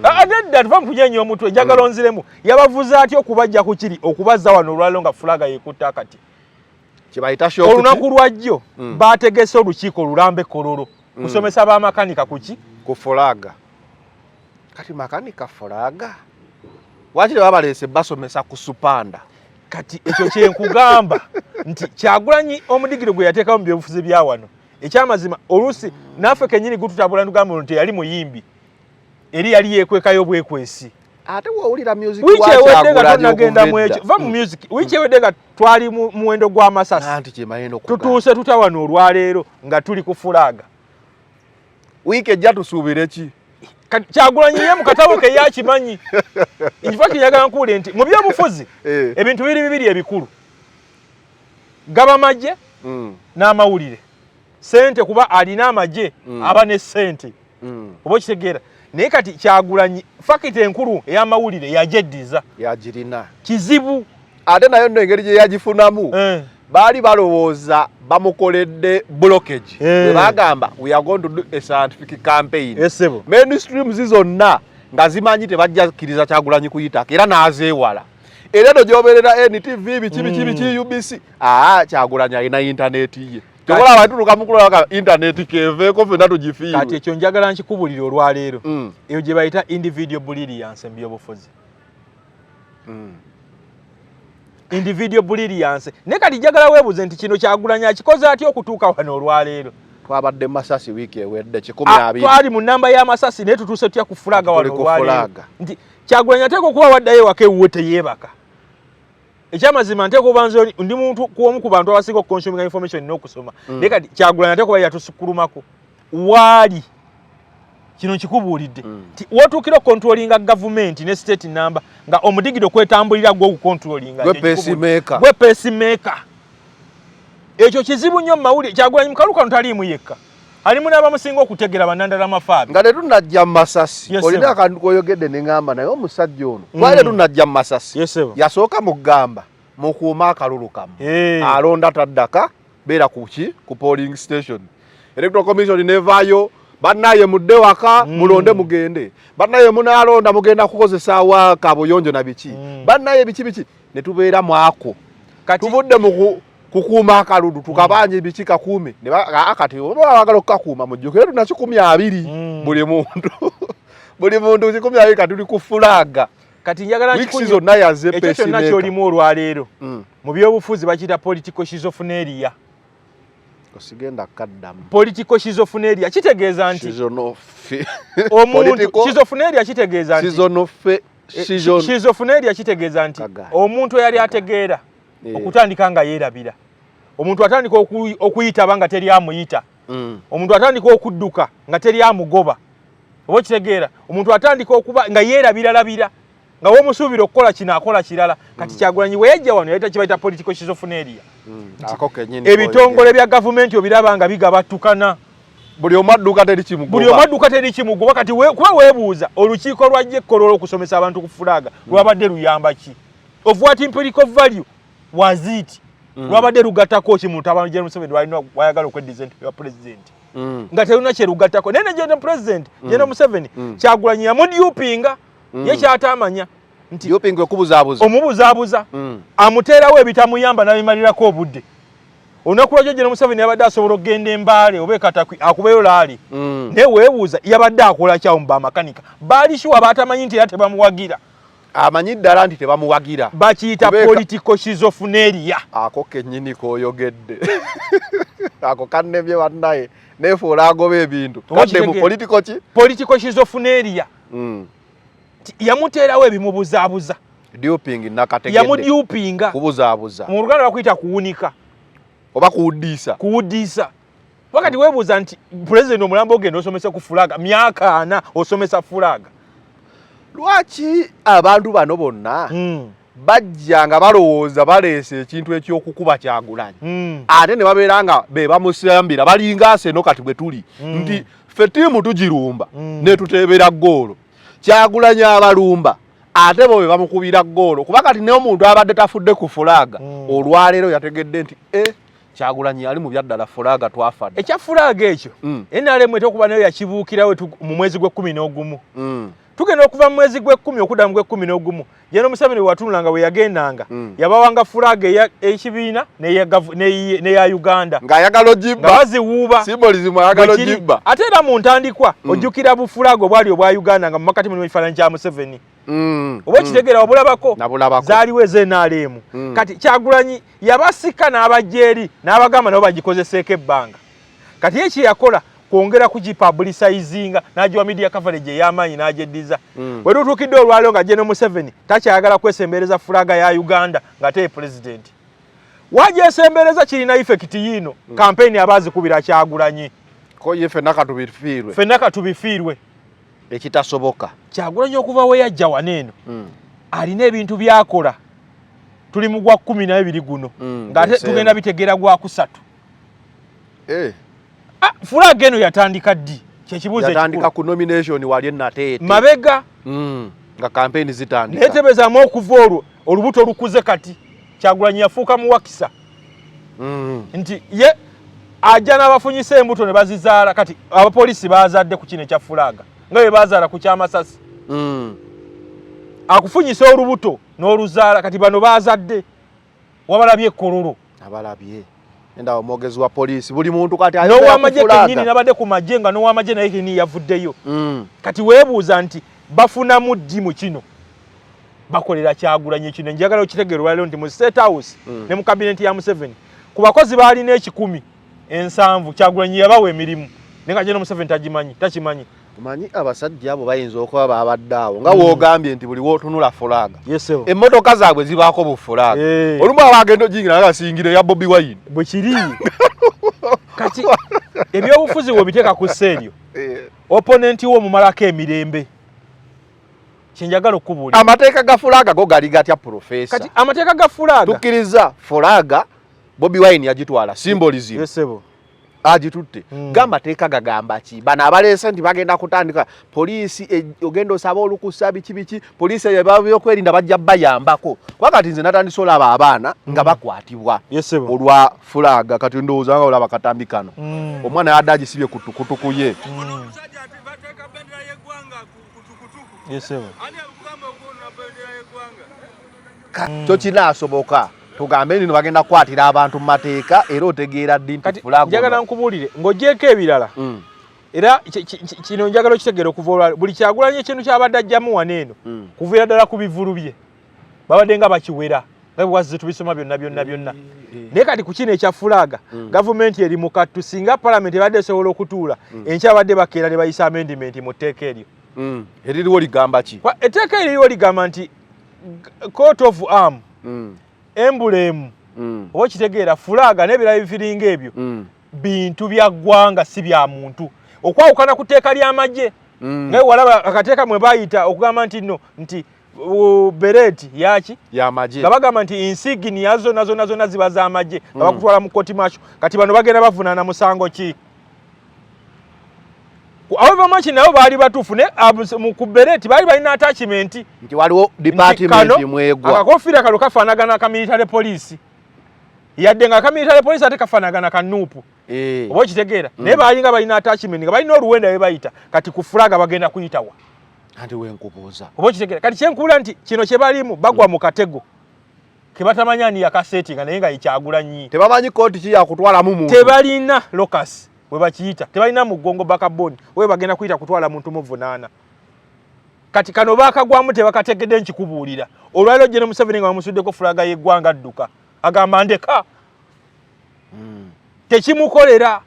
Adedda tuva mpunyenya omutwe njagala onziremu yabavuze atya okubajja ku kiri okubazza wano olwalo nga fulaga yekutta akati. Kibayita shock. Olunaku lwajjo baategese olukiiko lulambe kololo kusomesa bamakanika kuki ku fulaga. Kati makanika fulaga wakiri babaleese basomesa ku supanda. Kati ekyo kyenkugamba nti Kyagulanyi omudigiro gwe yateekawo mu byobufuzi bya wano ekyamazima oluusi naffe kenyini gututabula ndugamba nti yali muyimbi eri yali yekwekayo bwekwesi ate wawulira music wikyewedde nga tonagenda mu ekyo va mu music wikyewedde nga twali mu muwendo gw'amasasi tutuuse tutawano olwaleero nga tuli ku fulaga wiiki ejja tusuubire ki Kyagulanyi ye mu katabo ke yakimanyi infact njagala nkuule nti mu byobufuzi ebintu bibiri ebikulu gaba amagye n'amawulire sente kuba alina amagye aba ne sente oba okitegeera naye kati Kyagulanyi fakiti enkulu ey'amawulire yagyeddiza yagirina kizibu ate nayo nno engeri gye yagifunamu baali balowooza bamukoledde blockage bwe bagamba we are going to do a scientific campaign mainstreams zonna nga zimanyi tebajja kkiriza Kyagulanyi kuyitako era n'azeewala era eno gy'obeerera NTV biki UBC Kyagulanyi alina intaneti ye tokola abantu tukamukula internet keveeko fenna tugifiirwe kati ekyo njagala nkikubulira olwaleero eyo gye bayita individual brilliance mu byobufuzi individual brilliance ne kati njagala weebuze nti kino Kyagulanyi akikoze atya okutuuka wano olwaleero twabadde Masasi wiiki ewedde 12 twali mu namba y'amasasi naye tutuuse tutya ku fulaga wano olwaleero nti Kyagulanyi ateeka okuba waddayo ewaka ewuwe teyeebaka ekyamazima nteeka okuba nze ndi muntu kuomu ku bantu abasinga okukonsuminga information n'okusoma naye kati Kyagulanyi ateeka okuba yatusukkulumako waali kino nkikubuulidde nti wotuukira okontrolinga gavumenti ne state number nga omudigido kwetambulira gw'okukontrolinga gwe pacemaker ekyo kizibu nnyo mu mawulire Kyagulanyi mukalu kano taliimu yekka alimu n'abamusinga okutegera bannandala mafaabi nga tetunnajja mu Masasi olina akantu koyogedde ne ŋŋamba naye omusajja ono twali tetunnajja mu Masasi yasooka mu ggamba mukuuma akalulu kamu alonda taddaka beera kuki ku polling station electoral commission nevaayo bannaye mudde waka mulonde mugende bannaye munaalonda mugenda kukozesa wa kabuyonjo na biki bannaye biki ne tubeera mwako tubudde mu kukuuma akalulu tukabanje biki kakuume ne akati obawagala okukakuuma mujjukire tuna 12 buli muntu buli muntu 12 katuli ku fulaga kati njagala nkikunyo zonna yaze pesi ekyo nakyo limu olwaleero mu byobufuzi bakiyita political schizophrenia osigenda kaddamu political schizophrenia kitegeeza nti omuntu schizophrenia kitegeeza nti schizophrenia kitegeeza nti omuntu yali ategeera okutandika nga yeerabira omuntu atandika okuyitaba nga teri amuyita omuntu atandika okudduka nga teri amugoba oba kitegeera omuntu atandika okuba nga yeerabiralabira nga womusuubira okukola kino akola kirala kati Kyagulanyi we yajja wano yayita kibayita political schizophrenia ebitongole bya gavumenti obiraba nga bigabattukana buli omadduka teri kimugoba kati kuba weebuuza olukiiko lwajja ekkololo okusomesa abantu ku fulaga lwabadde luyamba ki of what empirical value was it lwabadde lugattako ki muntu abantu General Museveni walina wayagala okweddiza nti wa president nga teruna kye lugattako naye ne General President General Museveni Kyagulanyi yamudyupinga ye kyatamanya nti yopinga omubuzaabuza amuteerawo ebitamuyamba n'abimalirako obudde olunaku lwajjo General Museveni yabadde asobola okugenda embaale oba ekatakwi akubeyo laali naye weebuuza yabadde akola kyawo mu bamakanika baali shuwa baatamanyi nti era tebamuwagira amanyi ddala nti tebamuwagira bakiyita political schizophrenia ako kennyini kooyogedde ako kannemye bannaye neefuula agoba ebintu kadde mu political schizophrenia yamuteerawo ebimubuzaabuza yamudyupinga kubuzaabuza mu Luganda bakuyita kuwunika oba kuwuddiisa wakati weebuuza nti pulezidenti omulambo ogenda osomesa ku fulaga myaka 4 osomesa fulaga lwaki abantu bano bonna bajja nga balowooza baleese ekintu ekyokukuba Kyagulanyi ate ne babeera nga be bamusambira balinga Arsenal kati bwe tuli nti ffe ttiimu tugirumba ne tuteebera ggoolo Kyagulanyi abalumba ate bo be bamukubira ggoolo kuba kati n'omuntu abadde tafudde ku fulaga olwaleero yategedde nti Kyagulanyi ali mu byaddala fulaga twafadde ekya fulaga ekyo NRM etokuba nayo yakibuukirawo mu mwezi gw'11 tugenda okuva mu mwezi gw'10 okudda mu gw'11 General Museveni watunulanga we yagendanga yabawanga fulaga ekibiina neya Uganda ng'ayagala ogibba nga baziwuuba symbolism ayagala ogibba ate era mu ntandikwa ojjukira bufulaga obwali obwa Uganda nga mu makati mulimu ekifaananyi kya Museveni oba ekitegeera obulabako zaaliwo ez'NRM kati Kyagulanyi yabasika n'abajja eri n'abagamba nabo bagikozeseeko ebbanga kati echi yakola kwongera kugipublicizinga najiwa media coverage ey'amaanyi n'agyeddiza bwe tutuukidde olwaleero nga General Museveni takyayagala kwesembereza fulaga ya Uganda nga te president wajesembereza kirina effect yino campaign abazikubira Kyagulanyi ko ye fenna katubifiirwe ekitasoboka Kyagulanyi okuva we yajja waneeno alina ebintu byakola tuli mu gwa 12 guno ng'ate tugenda bitegeera gwa kusatu fulaga eno yatandika ddi kyekibuuzo yatandika ku nomination wali nateete mabega nga campaign zitandika netebezaamu okuva olwo olubuto olukuze kati Kyagulanyi yafuuka muwakisa nti ye ajja n'abafunyisa embuto ne bazizaala kati abapoliisi baazadde ku kino ekya fulaga nga bwe baazaala ku ky'amasasi akufunyisa olubuto n'oluzaala kati bano baazadde wabalabye ekkololo abalabye enda omwogezi wa poliisi buli muntu kati n'owamagye kennyini nabadde ku magye nga n'owamagye naye kennyini yavuddeyo kati weebuuza nti bafunamu ddi mu kino bakolera Kyagulanyi kino njagala okitegeera olwaleero nti mu State House ne mu kabineti ya Museveni ku bakozi baalina 170 Kyagulanyi yabawa emirimu naye nga General Museveni takimanyi tumanyi abasajja abo bayinza okuba babadde awo nga woogambye nti buli wootunula fulaga emmotoka zaabwe zibaako bufulaga olumu abagenda ojingira nagasingira eya Bobi Wine bwe kiri kati ebyobufuzi webiteeka ku sseeryo opponenti wo mumalako emirembe kyenjagala okubuulira amateeka ga fulaga go gali gatya profesa kati amateeka ga fulaga tukkiriza fulaga Bobi Wine yagitwala symbolism agitutte gamateeka gagamba ki bana abaleese nti bagenda kutandika poliisi ogenda osaba olukusa biki poliisi ebyokwerinda bajja bayambako wakati nze natandise olaba abaana nga bakwatibwa olwa fulaga kati ndowooza nga olaba katambi kano omwana yadde agisibye ku tukutuku ye kyo kinaasoboka tugambe nino bagenda kwatira abantu mu mateeka era otegeera ddi nti fulaga njagala nkubuulire ng'ogyeko ebirala era kino njagala okitegeera okuva olwaleero buli Kyagulanyi ekintu kyabadde ajjamu waneeno kuviira ddala ku bivulu bye babadde nga bakiwera nga bwazze tubisoma byonna naye kati ku kino ekya fulaga gavumenti eri mu kattu singa palamenti ebadde esobola okutuula enkya badde bakeera ne bayisa amendiment mu tteeka eryo eririwo ligamba ki etteeka eririwo ligamba nti coat of arm embulemu oba kitegeera fulaga n'ebirala bifiringa ebyo bintu bya ggwanga si bya muntu okwawukana ku tteeka ly'amagye naye walaba akateeka mwe bayita okugamba nti no nti bereti yaki y'amagye nga bagamba nti insignia zonna ziba z'amagye nga bakutwala mu koti macho kati bano bagenda bavunaana musango ki however much nabo baali batuufu ne ku bereti baali balina attachment nti waliwo department mwegwa akakofiira kalo kafaanagana ka military police yadde nga ka military police ate kafaanagana ka nuupu oba okitegeera naye baali nga balina attachment nga balina oluwenda bwe bayita kati ku fulaga bagenda kuyitawa anti wenkubuuza oba okitegeera kati kyenkubula nti kino kye balimu bagwa mu katego ke batamanya ni yakasetinga naye nga Kyagulanyi tebamanyi kooti ki yakutwalamu muntu tebalina locus we bakiyita tebalina mugongo bakaboni we bagenda kuyita kutwala muntu muvunaana kati kano bakagwamu tebakategedde nkikubuulira olwaleero General Museveni nga bamusuddeko fulaga y'eggwanga adduka agamba ndeka tekimukolera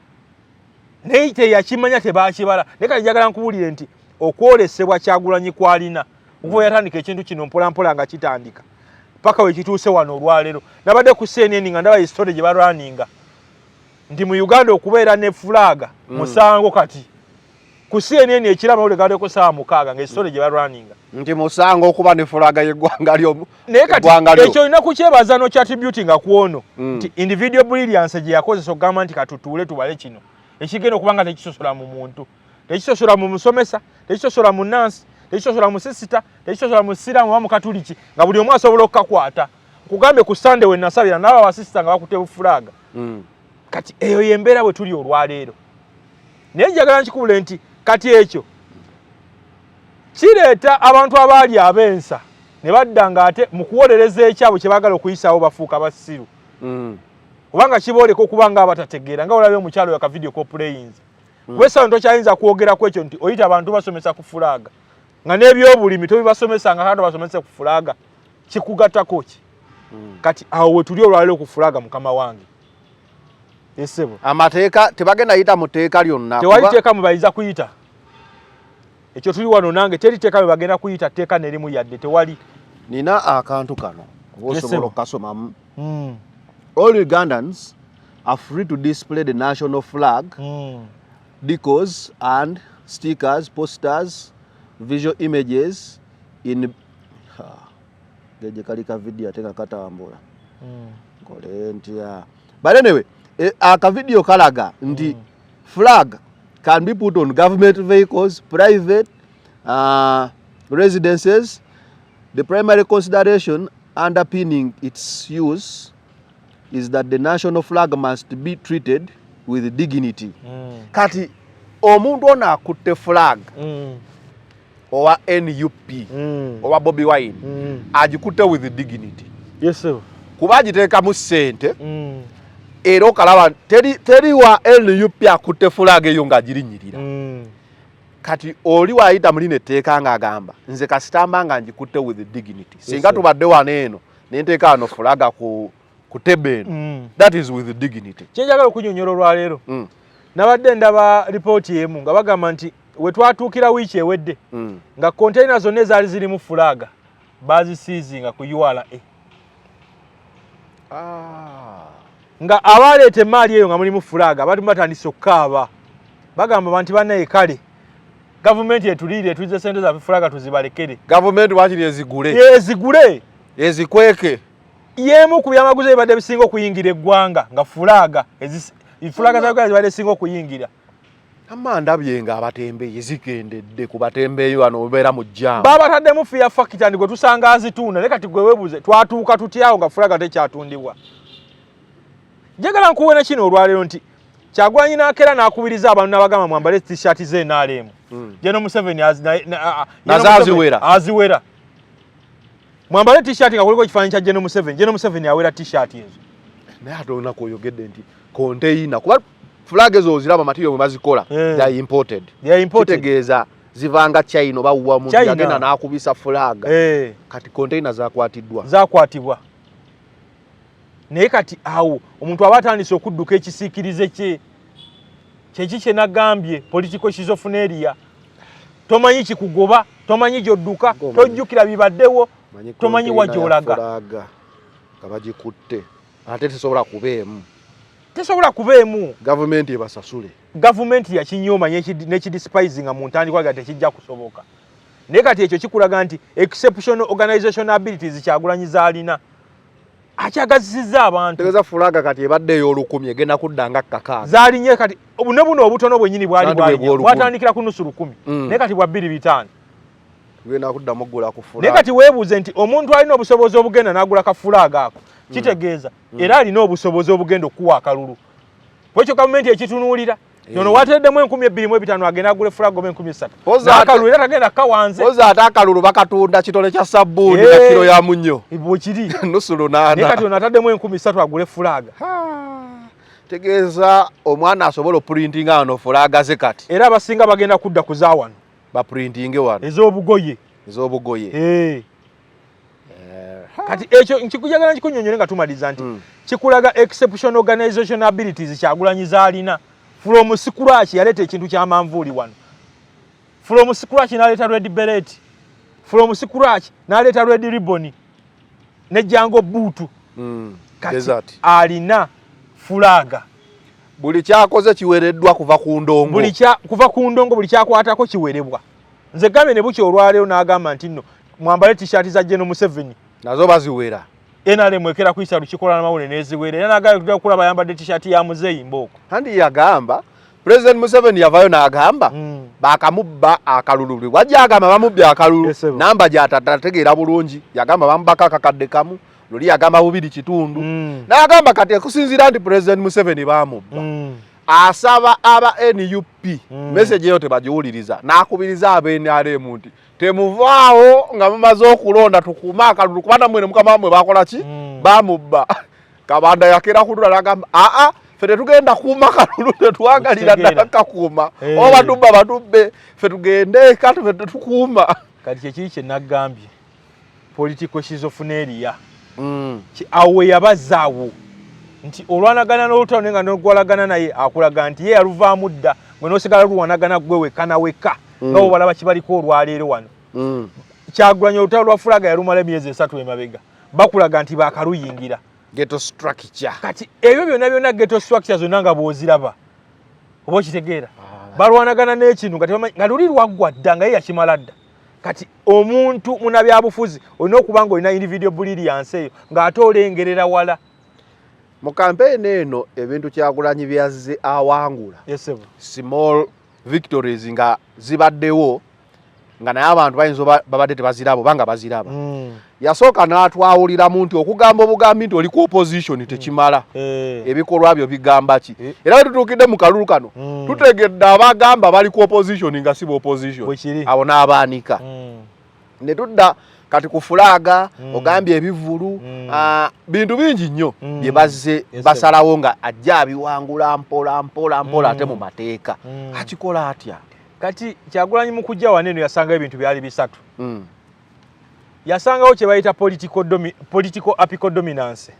naye teyakimanya tebakibala naye kati njagala nkubuulire nti okwolesebwa Kyagulanyi kwalina okuva yatandika ekintu kino mpolampola nga kitandika paka we kituuse wano olwaleero nabadde ku CNN nga ndaba histori gye balwaninga nti mu Uganda okubeera ne fulaga musango kati ku CNN ekirama ole gaddeko saa 6 nga histori gye balwaninga nti musango okuba ne fulaga y'eggwanga lyo naye kati ekyo olina kukyebaza n'okyatributinga ku ono nti individual brilliance gye yakozesa okugamba nti katutuule tubale kino ekigenda okuba nga tekisosola mu muntu tekisosola mu musomesa tekisosola mu nansi tekisosola mu sisita tekisosola mu siraamu oba mu katuliki nga buli omu asobola okukakwata kugambe ku Sunday we nasabira n'abo abasisita nga bakutte bufulaga kati eyo yembeera bwe tuli olwaleero naye njagala nkikubule nti kati ekyo kireeta abantu abaali abensa ne badda nga ate mu kuwolereza ekyabwe kye baagala okuyisaawo bafuuka basiru kubanga kibooleka okuba nga abatategeera nga olabye omukyalo yaka video coplayinza wesa ntokyayinza kwogera ku ekyo nti oyita abantu basomesa ku fulaga nga n'ebyobulimi tobibasomesa nga kandi basomese ku fulaga kikugattako ki kati awo we tuli olwaleero ku fulaga mukama wange Yesebo. Amateeka tebagenda yita muteeka lyonna. Tewali teeka mubayiza kuyita. Ekyo tuli wano nange teri teeka bwe bagenda kuyita teeka nerimu yadde tewali. Nina akantu kano. Osobola okasomamu. All Ugandans are free to display the national flag, decals and stickers, posters, visual images in video katambula. But anyway, a video kalaga ndi flag can be put on government vehicles, private residences. The primary consideration underpinning its use is that the national flag must be treated with dignity. Kati omuntu ona akutte flag owa NUP owa Bobi Wine agikutte with dignity. Yes sir. Kuba agiteeka mu ssente era okalaba teri wa NUP akutte flag eyo nga girinyirira. Kati oli waayita muli netteeka ng'agamba nze kasitamba nga ngikutte with dignity. Singa tubadde wano eno nenteeka wano flag ku tebeno. That is with dignity. Kyenjagala okunyonyola olwaleero. Nabadde ndaba ripooti emu nga bagamba nti we twatuukira wiiki ewedde nga container zonna ezaali zirimu fulaga baazisiizinga ku URA. Nga abaleeta emaali eyo nga mulimu fulaga abantu batandise okukaaba bagamba banti bannaye kale gavumenti etuliire tulize sente za fulaga tuzibalekere. Gavumenti wakiri ezigule. Ezigule. Ezikweke. Yemu ku byamaguzi ebadde bisinga okuyingira eggwanga nga fulaga fulaga za Uganda zibadde bisinga okuyingira. Amanda byenga abatembeeyi zikendedde ku batembeeyi wano obeera mu jjamba. Baba taddemu fiya fakita ndi gwe tusanga azitunda ne kati gwe weebuze twatuuka tutyawo nga fulaga tekyatundibwa. Njagala nkuwe na kino olwaleero nti Kyagulanyi n'akeera n'akubiriza abantu n'abagamba mwambale t-shirt ze NRM. General Museveni aziwera. Mwambale t-shirt nga kuliko ekifaananyi kya General Museveni. General Museveni awera t-shirt ezo. Naye ate olunako oyogedde nti container kuba flag ezo oziraba material mwe bazikola they are imported. Kitegeeza zivanga China oba uwa mu yagenda n'akubisa flag. Kati container zakwatibwa. Naye kati awo omuntu aba atandise okudduka ekisiikirize kye kyeki nagambye political schizophrenia. Tomanyi kikugoba, tomanyi gyodduka, tojjukira bibaddewo, tomanyi wajolaga. Kabagikutte. Ate tesobola kubeemu. Government ebasasule. Government ya kinyoma n'ekidespising mu ntandikwa nga tekijja kusoboka. Naye kati ekyo kikulaga nti exceptional organization abilities Kyagulanyi zaalina. Akyagazisiza abantu. Tegeza fulaga kati ebadde ey'olukumi egenda kuddanga kakaaga. Zaalinye kati buno obutono bwennyini bwali bwatandikira ku nusu 10. Naye kati bwa 2-5. Genda kuddamu oggula ku fulaga. Naye kati weebuuze nti omuntu alina obusobozi obugenda n'agula ka fulaga ako. Kitegeeza era alina obusobozi obugenda okuwa akalulu. Bwekyo gavumenti ekitunuulira nono wateddemu 12,500 agenda agule fulaga oba 13,000. Akalulu era tagenda kawanze. Oza ate akalulu bakatunda kitole kya sabbuuni na kilo ya munnyo. Ibwo kiri. Nusu 8. Naye kati ono ataddemu 13,000 agule fulaga. Tegeeza omwana asobola oprintinga wano fulaga ze kati. Era abasinga bagenda kudda kuzaawano. Baprintinge wano. Ez'obugoye. Kati ekyo nkikujagala nkikunyonyole nga tumaliza nti kikulaga exceptional organization abilities Kyagulanyi zaalina. From scratch yaleta ekintu kya manvuuli wano. From scratch n'aleeta red beret. From scratch n'aleeta red ribbon. Ne jango buutu. Desert. Alina fulaga. Buli kyakoze kiwereddwa kuva ku ndongo. Kuva ku ndongo buli kyakwatako kiwerebwa. Nze gambe ne buki olwaleero n'agamba nti nno mwambale t-shirt za General Museveni. Nazo baziwera. NRM ekera kuyisa lukikola n'amawulire n'eziwere. Era n'agamba okulaba yambadde t-shirt ya Muzeeyi Mbooko. Kandi yagamba President Museveni yavayo n'agamba bakamubba akalulu. Wajja agamba bamubbye akalulu. Namba gy'atatategeera bulungi. Yagamba bamubaka akakadde kamu. Luli yagamba 2.5. N'agamba kati okusinziira nti President Museveni bamubba. Asaba aba NUP message eyo tebagiwuliriza n'akubiriza aba NRM nti temuvaawo nga mumaze okulonda tukuuma akalulu kubanga mwene mukama wamwe bakola ki bamubba. Kabanda yakera kudula n'agamba ffe tetugenda kuuma kalulu tetwagalira ddala kakuuma oba tubba batubbe ffe tugende kati ffe tetukuuma. Kati kyekiri kye nagambye political schizophrenia awo yabazaawo nti olwanagana n'olutalo nga n'ogwalagana naye akulaga nti ye yaluvaamu dda gwe n'osigala luwanagana gwe wekka na wekka nga bo balaba kibaliko olwaleero wano Kyagulanyi olutalo lwa Fulaga yalumala emyezi 3 emabega bakulaga nti bakaluyingira ghetto structure kati ebyo byonna ghetto structure zonna nga bw'oziraba oba okitegeera balwanagana n'ekintu nga luli lwaggwa dda nga ye yakimala dda kati omuntu munabyabufuzi olina okuba nga olina individual brilliance eyo ng'ate olengerera wala mu campaign eno ebintu Kyagulanyi byazze awangula small victories nga zibaddewo nga naye abantu bayinza babadde tebazirabo banga baziraba yasooka n'atwawuliramu nti okugamba obugambi nti oli ku opposition tekimala ebikolwa byo bigamba ki era tutuukidde mu kalulu kano tutegedde abagamba bali ku opposition nga si opposition abo n'abaanika ne tudda kati ku Fulaga ogambye ebivulu bintu bingi nnyo bye bazze basalawo nga ajja abiwangula mpola ate mu mateeka akikola atya kati Kyagulanyi mu kujja waneno yasanga ebintu byali bisatu yasangawo kye bayita political apical dominance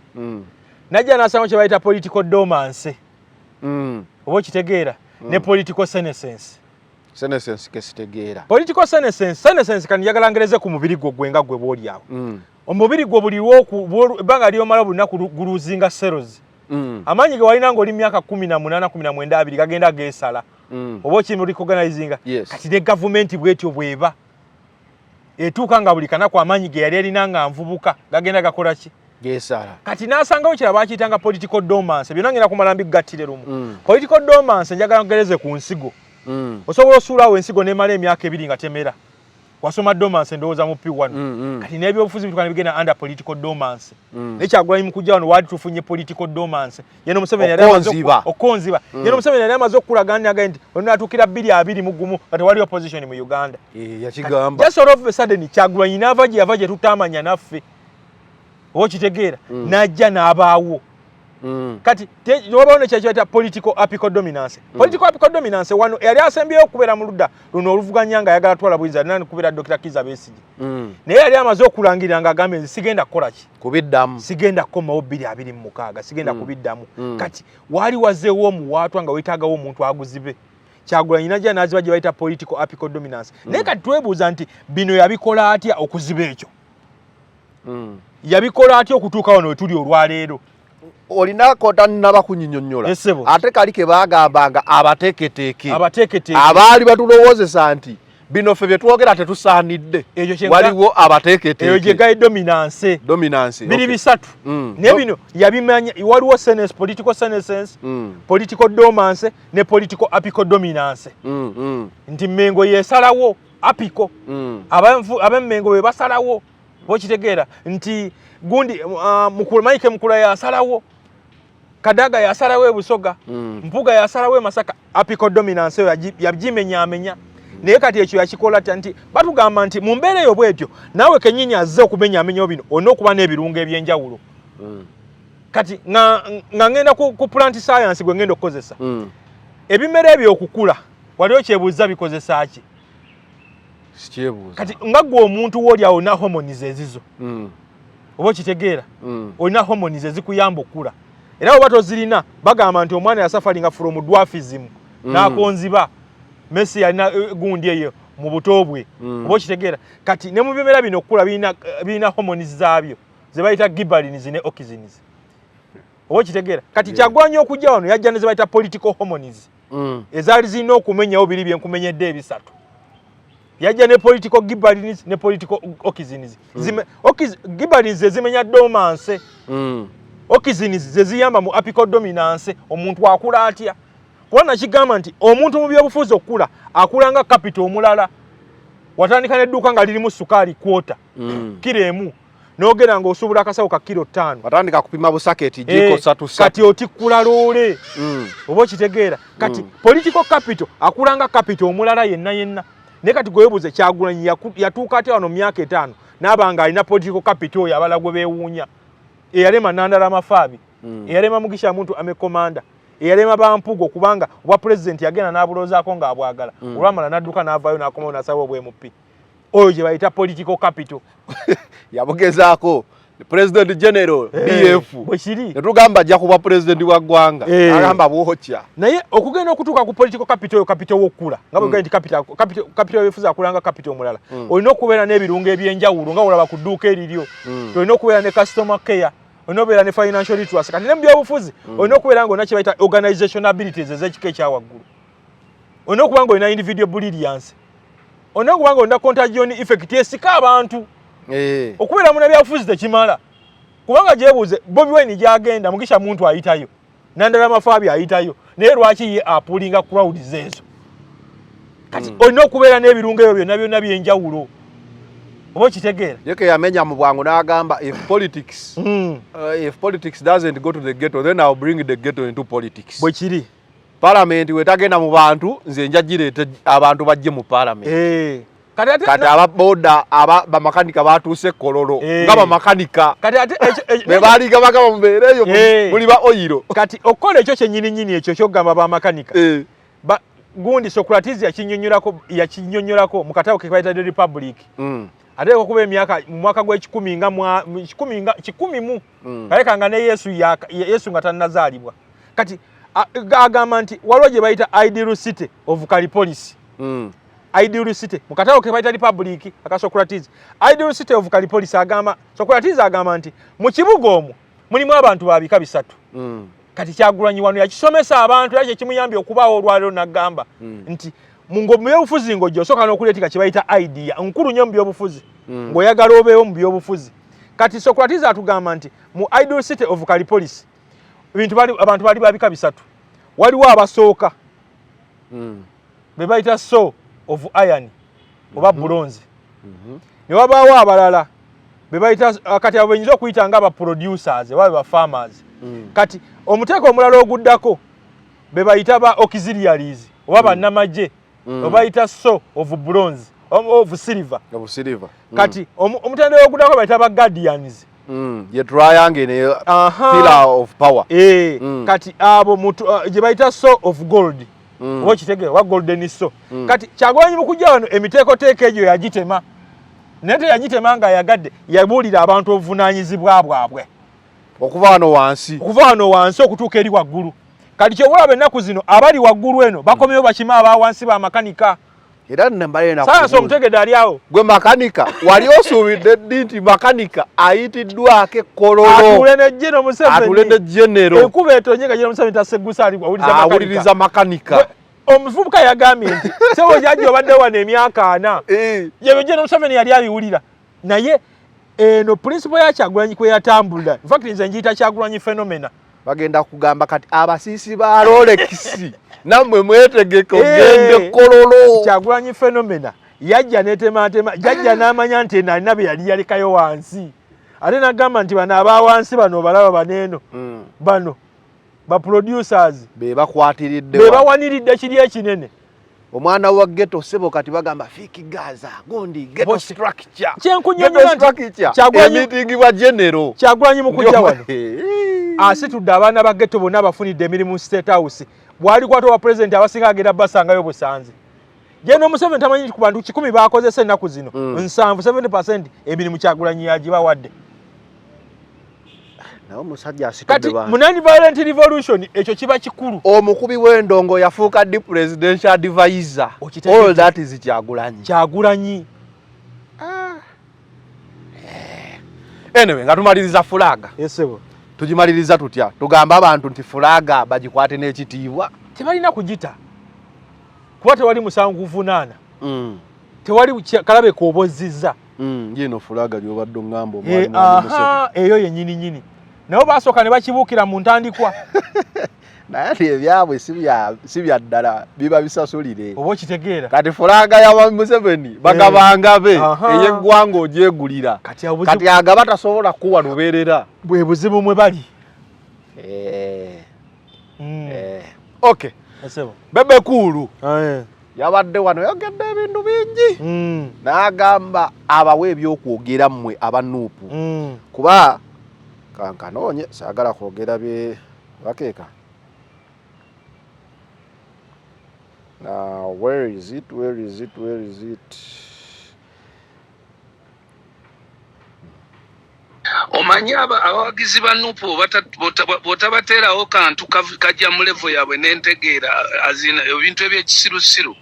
najja nasangawo kye bayita political dormancy oba okitegeera ne political senescence kesitegeera political senescence kan njagala ngereze ku mubiri gwo gwenga gwe bwoli awo omubiri gwo buliwo banga lyomala bulunaku guluzinga cells amanyi ge walina ng'oli myaka 18 19 gagenda geesala oba okimuli organizinga kati ne gavumenti bwetyo bweba etuuka nga buli kanaku amaanyi ge yali alina nga nvubuka gagenda gakola ki geesala kati n'asangawo kiraba bakiyitanga political dormancy byonna ngenda kumala mbigattire lumu political dormancy njagala ngereze ku nsigo osobola osuulawo ensigo n'emala emyaka 2 nga temera wasoma dormancy ndowooza mu P1 kati n'ebyobufuzi bitukana bigenda under political dormancy ne Kyagulanyi mu kujja wano waali tufunye political dormancy yeno Museveni yali okonziba yeno Museveni yali amaze okulaganira nti onatuukira 2021 kati wali opposition mu Uganda yakigamba just all of a sudden Kyagulanyi n'ava gye yava gye tutamanya naffe okitegeera najja n'abaawo kati wabaawo ne kyekiyita political apical dominance political apical dominance wano yali asembyeyo okubeera mu ludda luno oluvuganya nga ayagala twala buyinza alina kubeera Dr. Kizza Besigye naye yali amaze okulangirira nga agambye nti sigenda kukola ki kubiddamu sigenda kukomawo 2026 sigenda kubiddamu kati waali wazeewo omuwaatwa nga weetaagawo omuntu aguzibe Kyagulanyi najja n'aziba gye bayita political apical dominance naye kati twebuuza nti bino yabikola atya okuziba ekyo yabikola atya okutuuka wano we tuli olwaleero olina kota naba kunyinyonnyola ate kali ke bagambanga abateeketeeke abaali batulowoozesa nti bino ffe bye twogera tetusaanidde waliwo abateeketeeke eyo gye gayi dominance biri bisatu naye bino yabimanya waliwo political senescence political dormancy ne political apical dominance nti Mengo yesalawo apical ab'Emmengo be basalawo bokitegeera nti gundi Maike Mukula yasalawo Kadaga yasalawo Busoga Mpuga yasalawo Masaka apical dominance yagimenyamenya naye kati ekyo yakikola nti batugamba nti mu mbeera eyo bwetyo naawe kenyinyi azze okumenyamenya bino olina okuba n'ebirungo ebyenjawulo kati nga ngenda ku plant science gwe ngenda okukozesa ebimera ebyo okukula waliwo kyebuuza bikozesa ki kati nga gwe omuntu w'oli awo na hormones ezizo oba okitegeera olina hormones ezikuyamba okula era oba tozirina bagamba nti omwana yasafalinga from dwarfism n'akonziba Messi yalina gundi eyo mu buto bwe oba okitegeera kati ne mu bimera bino okula birina hormones zaabyo ze bayita gibberellins ne auxins oba okitegeera kati Kyagulanyi okujja wano yajja ne ze bayita political hormones ezaali zirina okumenyawo biri byenkumenyedde ebisatu yajja ne political gibberellins ne political auxins gibberellins zimenya dormancy auxins zeziyamba mu apical dominance omuntu akula atya kubona kigamba nti omuntu mu byobufuzi okula akulanga capital omulala watandika n'edduuka nga lirimu sukaali kwota kilo emu n'ogera ng'osuubula akasawo ka kilo 5 watandika kupima busaketi jiko 3 kati otikkula loole oba okitegeera kati political capital akulanga capital omulala yenna naye kati gwebuuze Kyagulanyi yatuuka atya wano myaka 5 n'abanga alina political capital oyo abala gwe beewuunya eyalema Nandala Mafaabi eyalema Mugisha Muntu amekomanda eyalema Bampugo kubanga obwa president yagenda n'abuloozaako ng'abwagala olwamala n'adduka n'avaayo n'akomawo n'asaba obwemupi oyo gye bayita political capital yabugezaako President General DF bwekiri netugamba ajja kuba president wa ggwanga agamba bwocha naye okugenda okutuuka ku political capital w'okkula nga bwe nti capital yefuza akulanga capital omulala olina okubeera n'ebirungo ebyenjawulo nga olaba ku dduuka eriryo olina okubeera ne customer care olina okubeera ne financial literacy kati ne mu byobufuzi olina okubeera ng'olina kye bayita organization abilities ez'ekika ekyawaggulu olina okuba ng'olina individual brilliance olina okuba ng'olina contagion effect esika abantu okubeera mu byabufuzi tekimala kubanga gyebuuze Bobi Wine gyagenda Mugisha muntu ayitayo Nandala Mafaabi ayitayo naye lwaki ye apulinga crowds ezo kati olina okubeera n'ebirungo ebyo byonna byenjawulo oba kitegeera yeke yamenya mu bwangu n'agamba if politics doesn't go to the ghetto then I'll bring the ghetto into politics bwe kiri parliament wetagenda mu bantu nze njagireete abantu bajje mu parliament kati ababoda bamakanika batuuse kololo nga bamakanika bebaliga bagamba mubeereyo muli ba oyiro kati okola ekyo kyennyininyini ekyo kyogamba bamakanika gundi Socrates yakinyonyolako mu katabo ke bayita The Republic ate okuba emyaka mu mwaka gw'ekikumi nga kikumi mu kalekanga ne Yesu nga tannazaalibwa kati agamba nti waliwo gye bayita ideal city of Calipolis ideal city mu katabo ke bayita Republic aka Socrates ideal city of Calipolis agamba Socrates agamba nti mu kibuga omwo mulimu abantu babika bisatu kati Kyagulanyi wano yakisomesa abantu yakye kimuyambye okubaawo olwaliro nagamba nti mu byobufuzi ng'ojja n'okuleetika kye bayita idea nkulu nnyo mu byobufuzi ng'oyagala obeewo mu byobufuzi kati Socrates atugamba nti mu ideal city of Calipolis abantu bali babika bisatu waliwo abasooka be bayita so of iron oba bronze ne wabaawo abalala be bayita kati abo benyinza okuyita nga aba producers oba ba farmers kati omuteeko omulala oguddako be bayita ba auxiliaries oba bannamagye obayita so of bronze of silver kati omutendera oguddako bayita ba guardians ye triangle ne pillar of power kati abo gye bayita so of gold oba kitegeera wa golden so kati Kyagulanyi mukujja wano emiteekoteeko egyo yagitema naye teyagitema nga yagadde yabuulira abantu obuvunaanyizibwa bwabwe okuva wano wansi okutuuka eri waggulu kati kyobulaba ennaku zino abali waggulu eno bakomyewo bakima abawansi bamakanika era nembalena sasa omutegedde ali awo gwe makanika wali osuubidde ddi nti makanika ayitiddwako ekkololo atule ne genero enkuba etonye nga General Museveni taseggusa awuliriza makanika omuvubuka yagambye nti sebo jajja obadde wano emyaka 4 yebyo General Museveni yali abiwulira naye eno principle ya Kyagulanyi kwe yatambulira in fact nze njiyita Kyagulanyi phenomena bagenda kugamba kati abasiisi ba Rolex namwe mwetegeke ogende kololo Kyagulanyi phenomena yajja netematema jajja n'amanya nti alina bye yali yalekayo wansi ate nagamba nti bano abawansi bano balaba baneeno bano ba producers be bakwatiridde be bawaniridde kiri ekinene omwana wa ghetto sebo kati bagamba fiki Gaza gondi ghetto structure kyenkunyonnyola meeting wa general Kyagulanyi mukujja wano asitudde abaana ba ghetto bonna abafunidde emirimu State House bwali kwato wa president abasinga agenda basangayo busanze General Museveni tamanyi ku bantu 10 bakozesa ennaku zino 70% emirimu Kyagulanyi yagibawadde nawo musajja asitudde kati mu non-violent revolution ekyo kiba kikulu omukubi w'endongo yafuuka di presidential advisor all that is Kyagulanyi anyway nga tumaliriza fulaga yesebo tugimaliriza tutya tugamba abantu nti fulaga bagikwate n'ekitiibwa tebalina kugita kuba tewali musango kuvunaana tewali kalabe koobozizza yeno fulaga lyobadde ngamba eyo yennyini naye basooka ne bakibuukira mu ntandikwa naye ebyabwe si bya ddala biba bisasulire oba okitegeera kati fulaga ya Museveni bagabanga be ey'eggwanga ogyegulira kati agaba tasobola kuwa lubeerera bwe buzibu mwe bali okay bebe kuulu yabadde wano yogedde ebintu bingi n'agamba abawe ebyokwogera mmwe abanuupu kuba kankanoonye saagala kwogera bye bakeeka where is it omanya abawagizi ba Nuupu bw'otabateerawo kantu kajja mu level yaabwe n'entegeera azina ebintu eby'ekisirusiru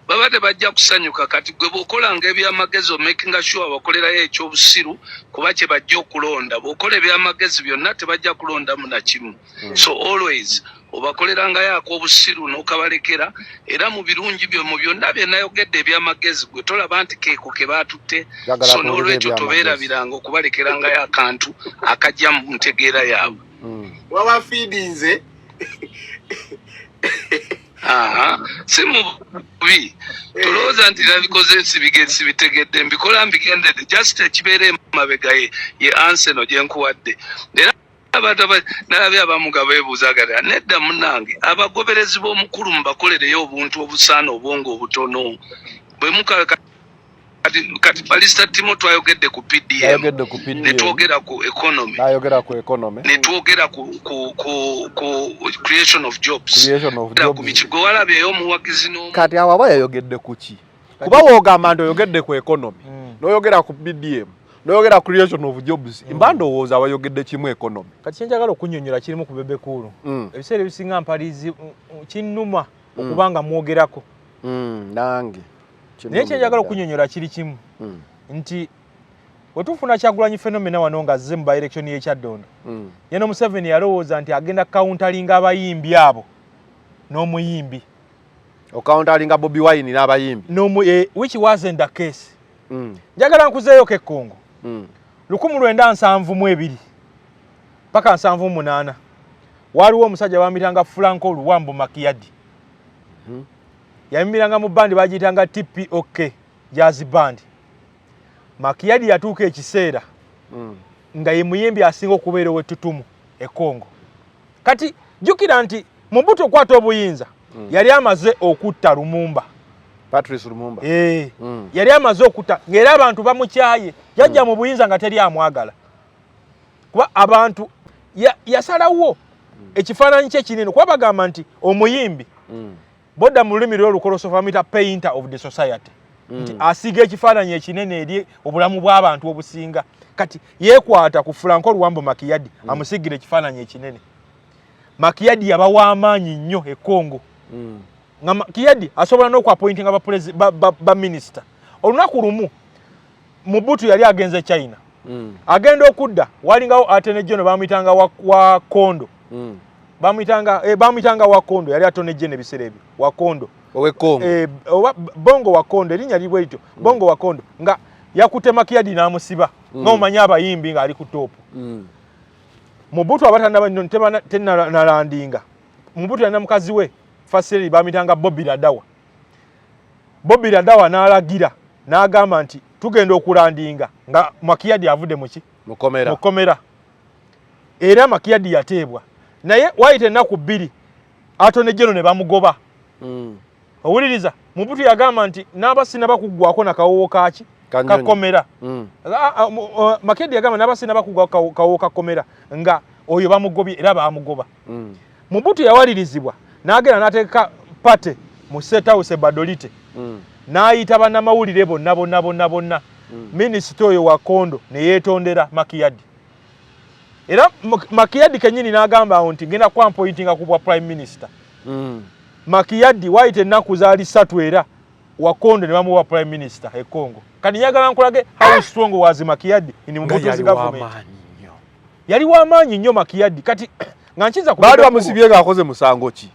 baba tebajja kusanyuka. Kati gwe bw'okolanga ebyamagezi making sure bakolerayo ekyobusiru kuba kye bajja okulonda. Bw'okola ebyamagezi byonna tebajja kulondamu na kimu. So always obakolerangayo ak'obusiru n'okabalekera, era mu birungi byo mu byonna bye nayogedde ebyamagezi gwe tolaba nti keeko ke baatutte. So n'olwekyo tobeerabiranga okubalekerangayo akantu akajja mu ntegeera yaabwe. Waba feedinze si mubi tulowooza nti nabikoze nsibitegedde mbikola mbigendedde just ekibeera emabega ye anseno gye nkuwadde. Era abantu nalabye abamu nga beebuuzagalira nedda munnange abagoberezi b'omukulu mubakolereyo obuntu obusaana obwongo obutono bwe kati Balista Timo twayogedde ku PDM netwogera ku economy netwogera ku creation of jobs ku mikigo walabyeyo omuwagizi kati awo aba yayogedde ku ki kuba woogamba nti oyogedde ku economy n'oyogera ku PDM n'oyogera creation of jobs mba ndowooza abayogedde kimu economy. Kati kyenjagala okunnyonnyola kirimu ku Bebekulu ebiseera ebisinga mpalizi kinnuma okubanga mwogerako nange naye kyenjagala okunnyonnyola kiri kimu nti wetufuna Kyagulanyi fenomena wano nga azze mu by-election y'ekyaddondo yeno Museveni yalowooza nti agenda countalinga abayimbi abo n'omuyimbi countalinga Bobi Wine n'abayimbi which wasn't the case. Njagala nkuzeeyo Kekongo 1972 paka 78 waliwo omusajja bamitanga Franco Luwambo Makiyadi yayimiranga mu bandi bagiyitanga TPOK Jazz Band. Makiyadi yatuuka ekiseera nga ye muyimbi asinga okubeera ow'ettutumu e Congo. Kati jjukira nti Mobutu okwata obuyinza yali amaze okutta Lumumba, Patrice Lumumba yali amaze okutta ng'era abantu bamukyaye yajja mu buyinza nga teri amwagala kuba abantu yasalawo ekifaananyi kye kinene kuba bagamba nti omuyimbi bodda mu lulimi lw'olukoloso famita painter of the society nti asiga ekifaananyi ekinene eri obulamu bw'abantu obusinga. Kati yeekwata ku Franco Luwambo Makiyadi amusigira ekifaananyi ekinene. Makiyadi yaba w'amaanyi nnyo e Congo nga Makiyadi asobola n'okwapointinga ba minister. Olunaku lumu Mobutu yali agenze China agenda okudda walingawo Attorney General bamuyitanga wa Kondo bamuyitanga wa Kondo yali Attorney General ebiseera ebyo wa Kondo Bongo wa Kondo erinnya libwe lityo Bongo wa Kondo nga yakutte Makiyadi n'amusiba ng'omanya abayimbi nga ali ku topu. Mobutu abatanda tenalandinga Mobutu yalina mukazi we Faseri bamitanga Bobby Ladawa. Bobby Ladawa n'alagira n'agamba nti tugenda okulandinga nga Makiyadi avudde mukomera era Makiyadi yateebwa naye wayite ennaku bbiri Attorney General ne bamugoba. Owuliriza Mobutu yagamba nti n'abasina bakuggwako na kawowo kaki kakomera. Makiyadi yagamba n'abasina bakuggwako kawowo kakomera nga oyo bamugobye era bamugoba. Mobutu yawalirizibwa n'agenda n'ateeka pate mu State House Badolite n'ayita bannamawulire bonna minisita oyo wa Kondo ne yeetondera Makiyadi. Era Makiyadi kenyini n'agamba nti ngenda kwampointinga ku bwa prime minister. Makiyadi wayite ennaku zaali 3 era wa Kondo ne bamuwa prime minister e Congo. Kati njagala nkulage how strong was Makiyadi in Mobutu's government. Yali w'amaanyi nnyo Makiyadi. Kati nga nkiza ku baali bamusibye ng'akoze musango ki?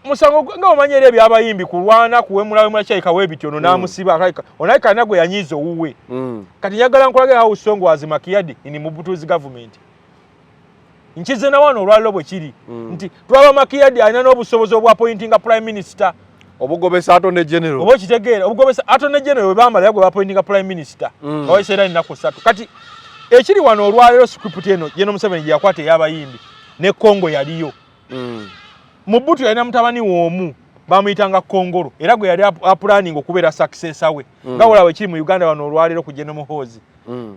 Musango nga omanyere ebyabayimbi kulwana kuwemula kyayika webiti ono n'amusiba onaika nagwe yanyiza owuwe. Kati njagala nkulage how strong was Makiyadi in Mobutu's government. Nkize na wano olwaliro bwe kiri nti twaba Makiyadi alina n'obusobozi obw'appointinga prime minister obugobesa Attorney General obo kitegeera obugobesa Attorney General bwebamala yagwe bappointinga prime minister oweseera ennaku 3. Kati ekiri wano olwaliro script eno General Museveni gye yakwata ey'abayimbi ne Congo yaliyo. Mobutu yalina mutabani w'omu bamuyitanga Kongolo era gwe yali apulaninga okubeera successor we nga olaba ekiri mu Uganda wano olwaliro ku General Muhoozi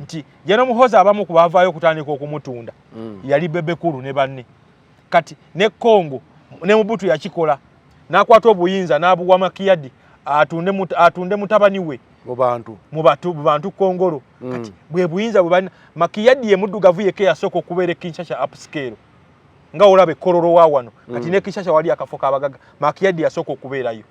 nti General Muhoozi abamu ku baavaayo okutandika okumutunda yali Bebekulu ne banne. Kati ne Congo ne Mobutu yakikola n'akwata obuyinza n'abuwa Makiyadi atunde mutabani we mu bantu Kongolo kati bwe buyinza bwe bana Makiyadi ye muddugavu yeke yasoko kubeera Kinshasa upscale nga olabe Kololo wa wano kati ne Kinshasa wali akafoka abagaga Makiyadi yasoko kubeerayo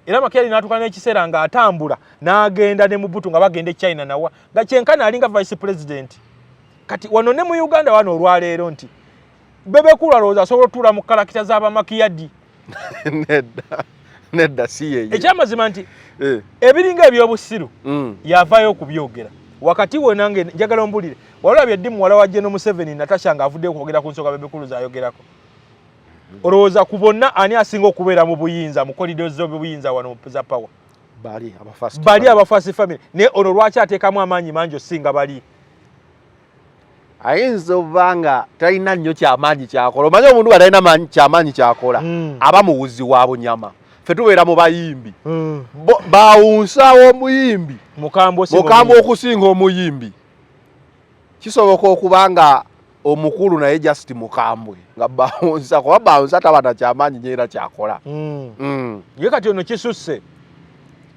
era Makiyadi n'atukana ekiseera nga atambula n'agenda ne Mubutu nga bagende China nawa nga kyenkana alinga vice president kati wano ne mu Uganda wano olwaleero nti Bebe Cool alowooza asobola otuula mu kalakita z'aba Makiyadi nedda si ye ekyamazima nti ebiringa ebyobusiru yavaayo okubyogera wakati we nange njagala ombulire walabye ddi muwala wa General Museveni Natasha nga avudde okwogera ku nsonga Bebe Cool ayogerako olowooza ku bonna ani asinga okubeera mu buyinza mu korido z'obuyinza wano mu za power bali abafasi family ne ono lwaki ateekamu amaanyi mangi osinga bali ayinza obanga talina nnyo kyamaanyi kyakola omanyi omuntu atalina kyamaanyi kyakola aba muwuzi wa bunyama ffe tubeera mu bayimbi bawunsawo omuyimbi mukambwe okusinga omuyimbi kisoboka okuba nga omukulu naye just mukambwe nga bawunsa kuba bawunsa tabana kyamaanyi nyeera kyakola ye kati ono kisusse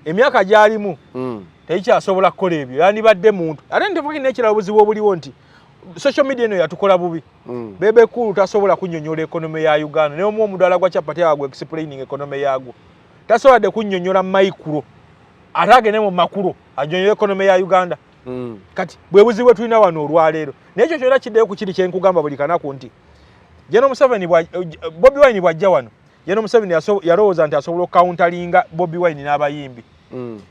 emyaka gy'alimu tekyasobola kukola ebyo yandibadde muntu ate ntefuki n'ekirala obuzibu obuliwo nti social media eno yatukola bubi Bebe Cool tasobola kunnyonnyola ekonomi ya Uganda naye omu omudala gwa Chapati agwe explaining ekonomi yagwo tasobola de kunnyonnyola maikuro ate agende mu makuro annyonnyola ekonomi ya Uganda kati bwe buzibu tulina wano olwaleero naye ekyo kyonna kiddeyo ku kiri kye nkugamba buli kanaku nti General Museveni Bobi Wine bw'ajja wano General Museveni yalowooza nti asobola okukauntalinga Bobi Wine n'abayimbi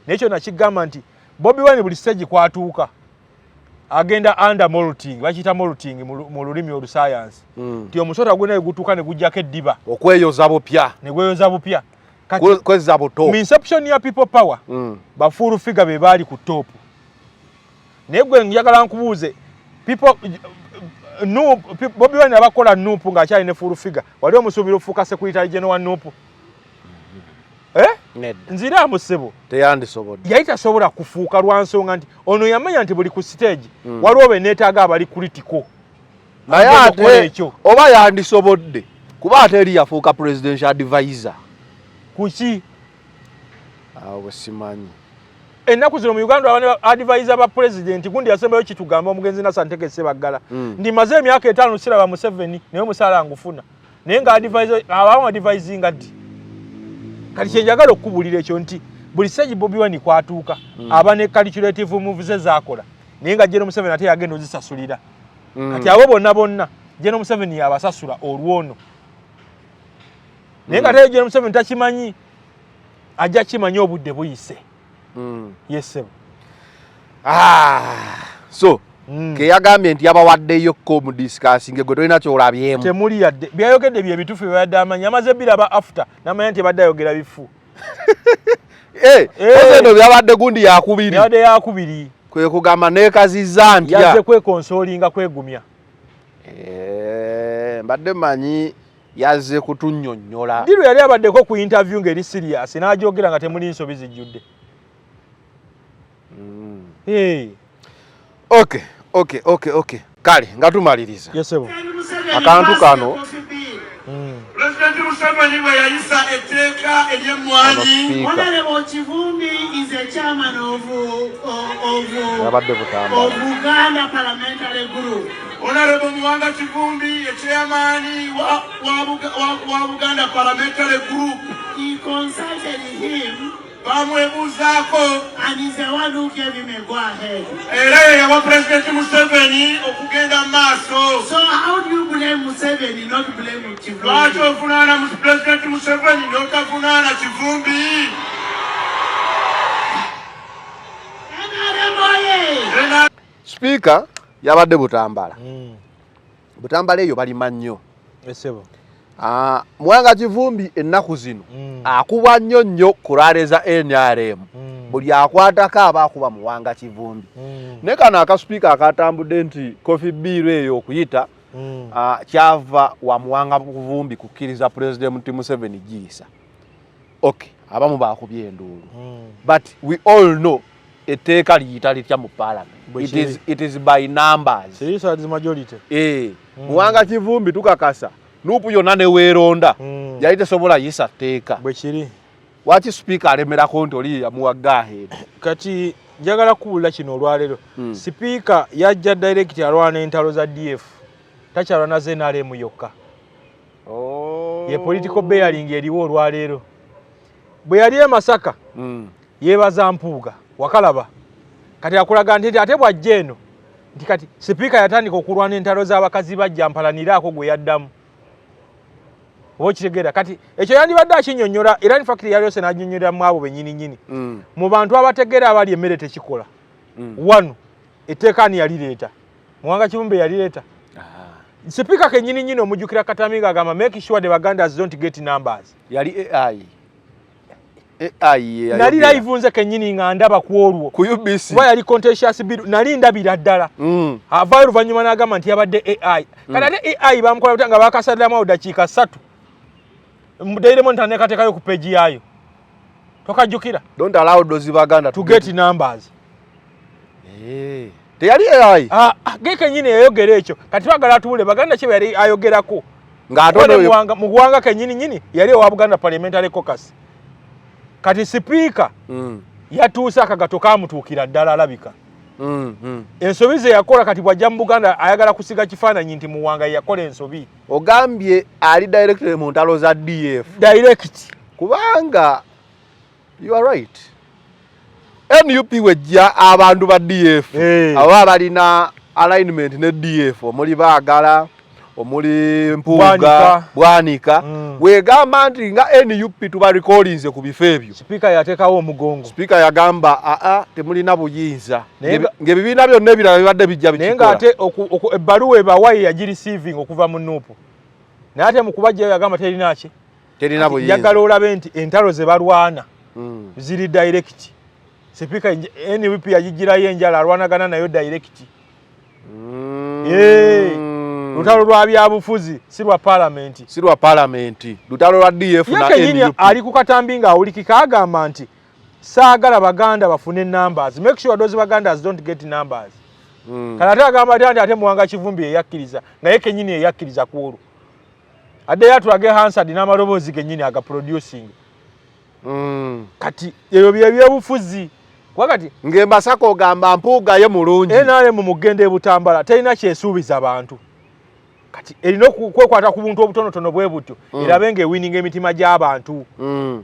naye kyonna kigamba nti Bobi Wine buli stage kwatuuka agenda under molting bakiyita molting mu lulimi olusayansi nti omusota gwena gutuuka ne gujjako eddiba okweyoza bupya ne gweyoza bupya kweza buto mu inception ya people power bafuulu figa be baali ku top naye gwe njagala nkubuuze Bobi Wine abakola nuupu ng'akyali ne fuulu figa wali omusuubira ofuuka secretary general wa nuupu nzira musebo teyandisobodde yali tasobola kufuuka lwa nsonga nti ono yamanya nti buli ku stage waliwo beneetaaga abali critical naye ate oba yandisobodde kuba ate eri yafuuka presidential advisor kuki awo simanyi ennaku zino mu Uganda abane advisor ba president gundi yasembayo kitugamba omugenzi Nasanteke Sebaggala ndi maze emyaka 5 siraba Museveni naye omusala ngufuna naye nga advisor abamu advisinga ddi kati kyenjagala okukubulira ekyo nti buli stage Bobi Wine kwatuuka aba ne calculative moves zaakola naye nga General Museveni ate yagenda ozisasulira kati abo bonna General Museveni yabasasula olwono naye nga ate General Museveni takimanyi ajja kimanyi obudde buyise yesebo so ke yagambye nti yabawaddeyo ko mu discussing gwe tolina kyolabyemu temuli yadde byayogedde bye bitufu byabadde amanyi amaze biraba after n'amanya nti badde ayogera bifu eno byabadde gundi yakubiri kwe kugamba neekazizza ntya yazze kwekonsolinga kwegumya mbadde manyi yazze kutunnyonnyola diru yali abaddeko ku interview ng'eri serious n'agyogera nga temuli nsobi zijjudde Okay. Kale nga tumaliriza. Yesebo. Akantu kano. President Museveni bwe yayisa etteeka ery'emmwanyi. Honorable Kivumbi is a chairman of Buganda Parliamentary Group. Honorable Mwanga Kivumbi, a chairman wa Buganda Parliamentary Group. He consulted him. And he's the one who gave him a go ahead. So how do you blame Museveni, not blame Kivumbi? Speaker, yabadde Butambala. Butambala eyo balima nnyo. Esebo. Mwanga Kivumbi ennaku zino akuba nnyo kulaaleza NRM buli akwatako aba akuba Mwanga Kivumbi ne kano akaspeaker akatambudde nti Coffee Bill eyo okuyita kyava wa Mwanga Kivumbi kukkiriza President Museveni giyisa. Okay, abamu bakubye enduulu but we all know etteeka liyita litya mu parliament. It is by numbers. It is majority. Mwanga Kivumbi tukakasa nupu yonna ne weeronda yali tesobola yisa tteeka bwe kiri Lwaki speaker alemerako nti oli yamuwa gahead? Kati njagala kuwulira kino olwaleero. Speaker yajja direct alwana entalo za DF. Takyalwana ze NRM yokka. Ye political bearing eriwo olwaleero. Bwe yali e Masaka yeebaza Mpuuga wakalaba. Kati akulaga nti ate bw'ajja eno nti kati speaker yatandika okulwana entalo z'abakazi bajja mpalaniraako gwe yaddamu. Wokitegera kati ekyo yandibadde akinnyonnyola era in fact yaliyose n'annyonnyola mu abo bennyini mu bantu abategera abali emmere tekikola. Wano etteeka ani yalireeta? Muwanga Kivumbe yalireeta. Speaker kennyini omujjukira Katamega agamba make sure the Bagandans don't get numbers. Yali AI nali live nze kennyini nga ndaba ku olwo ku UBC kuba yali contentious bill nali ndabira ddala avaayo oluvannyuma n'agamba nti yabadde AI kati ate AI bamukola nga bakasaliramu dakiika 3 mudairemo ntanekateekayo ku page yayo tokajjukira don't allow those Baganda to get numbers. Teyali AI ge kennyini yayogera ekyo kati twagala tuwule Baganda kye yali ayogerako ng'atono mu ggwanga kennyini yali owa Buganda Parliamentary Caucus. Kati speaker yatuusa akagato kamutuukira ddala alabika. Ensobi ze yakola kati bw'ajja mu Buganda ayagala kusiga kifaananyi nti Muwanga yakola ensobi. Ogambye ali direct mu ntalo za DF. Direct. Kubanga you are right. NUP wejja abantu ba DF aba balina alignment ne DF omuli baagala omuli Mpuuga Bwanika wegamba nti nga NUP tuba recordings ku bifo ebyo. Speaker yateekawo omugongo. Speaker yagamba temulina buyinza ng'ebibiina byonna ebirala bibadde bijja bikikola. Naye ng'ate ebbaluwa ebawayi yagi receiving okuva mu Nuupu. Naye ate mu kubajjayo yagamba terina ki? Terina buyinza. Njagala olabe nti entalo ze balwana ziri direct. Speaker NUP yagigirayo enjala alwanagana nayo direct. Lutalo lwa byabufuzi si lwa parliament. Lutalo lwa DF na NUP. Ali ku katambi nga awulikika agamba nti saagala Baganda bafune numbers. Make sure those Bagandas don't get numbers. Kati agamba nti ate Muwanga Kivumbi eyakkiriza naye kennyini eyakkiriza ku olwo. Adde yatulage Hansard n'amaloboozi gennyini aga producing. Kati ebyo byebufuzi. Wakati ng'Embasako ogamba Mpuuga ye mulungi. NRM mu mugenda e Butambala terina kyesuubiza abantu. Kati erina okwekwata ku buntu obutonotono bwe butyo erabe ng'ewinninga emitima gy'abantu.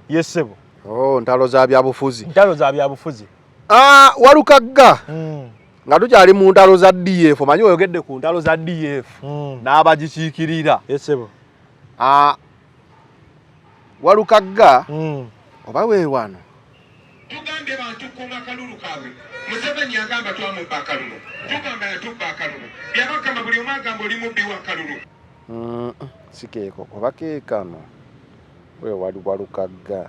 Yesebo. Ntalo za byabufuzi. Walukagga nga tukyali mu ntalo za DF omanyi oyogedde ku ntalo za DF n'abagikiikirira. Yesebo. Walukagga oba weewano tugambe bantu kunga kalulu kawe Museveni agamba twamubba akalulu tugamba yatubba akalulu byabagamba buli omu agamba oli mubbi wa kalulu sikeeko oba keekano we wali Walukagga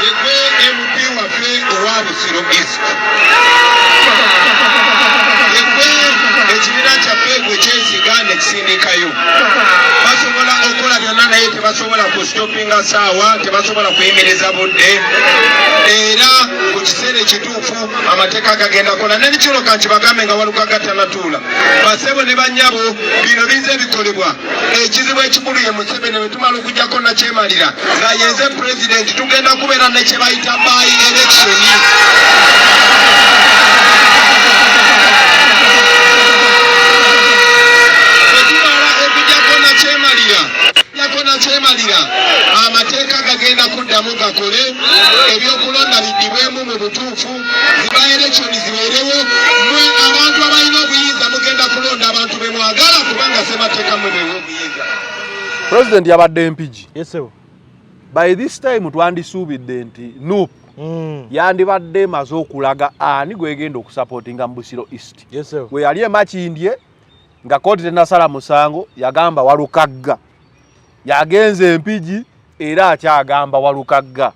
yegwe MP waffe owa Busiro East yegwe ekibiina kyaffe gwe kyesigane kisindikayo basobola okola byonna naye tebasobola kustopinga saawa tebasobola kuyimiriza budde era ku kiseera ekituufu amateeka gagenda kola n'ekiro kanti bagambe nga Walukagga tanatuula basebo ne bannyabo bino bize bikolebwa ekizibu ekikulu ye Museveni bwe tumala okujjako nakyemalira nga yenze pulezidenti tugenda kubeera ne kye bayita by election. Amateeka gagenda kuddamu gakole ebyokulonda biddibwemu mu butuufu ziba election zibeerewo mwe abantu abalina obuyinza mugenda kulonda abantu be mwagala kubanga ssemateeka mwe bewe obuyinza. President yabadde mpigi. Yesebo. By this time twandisuubidde nti NUP yandibadde maze okulaga ani gwegenda okusupportinga mu Busiro East. Yesebo. Gwe yali emakindye nga kooti tennasala musango yagamba Walukagga yagenze empigi era akyagamba Walukagga.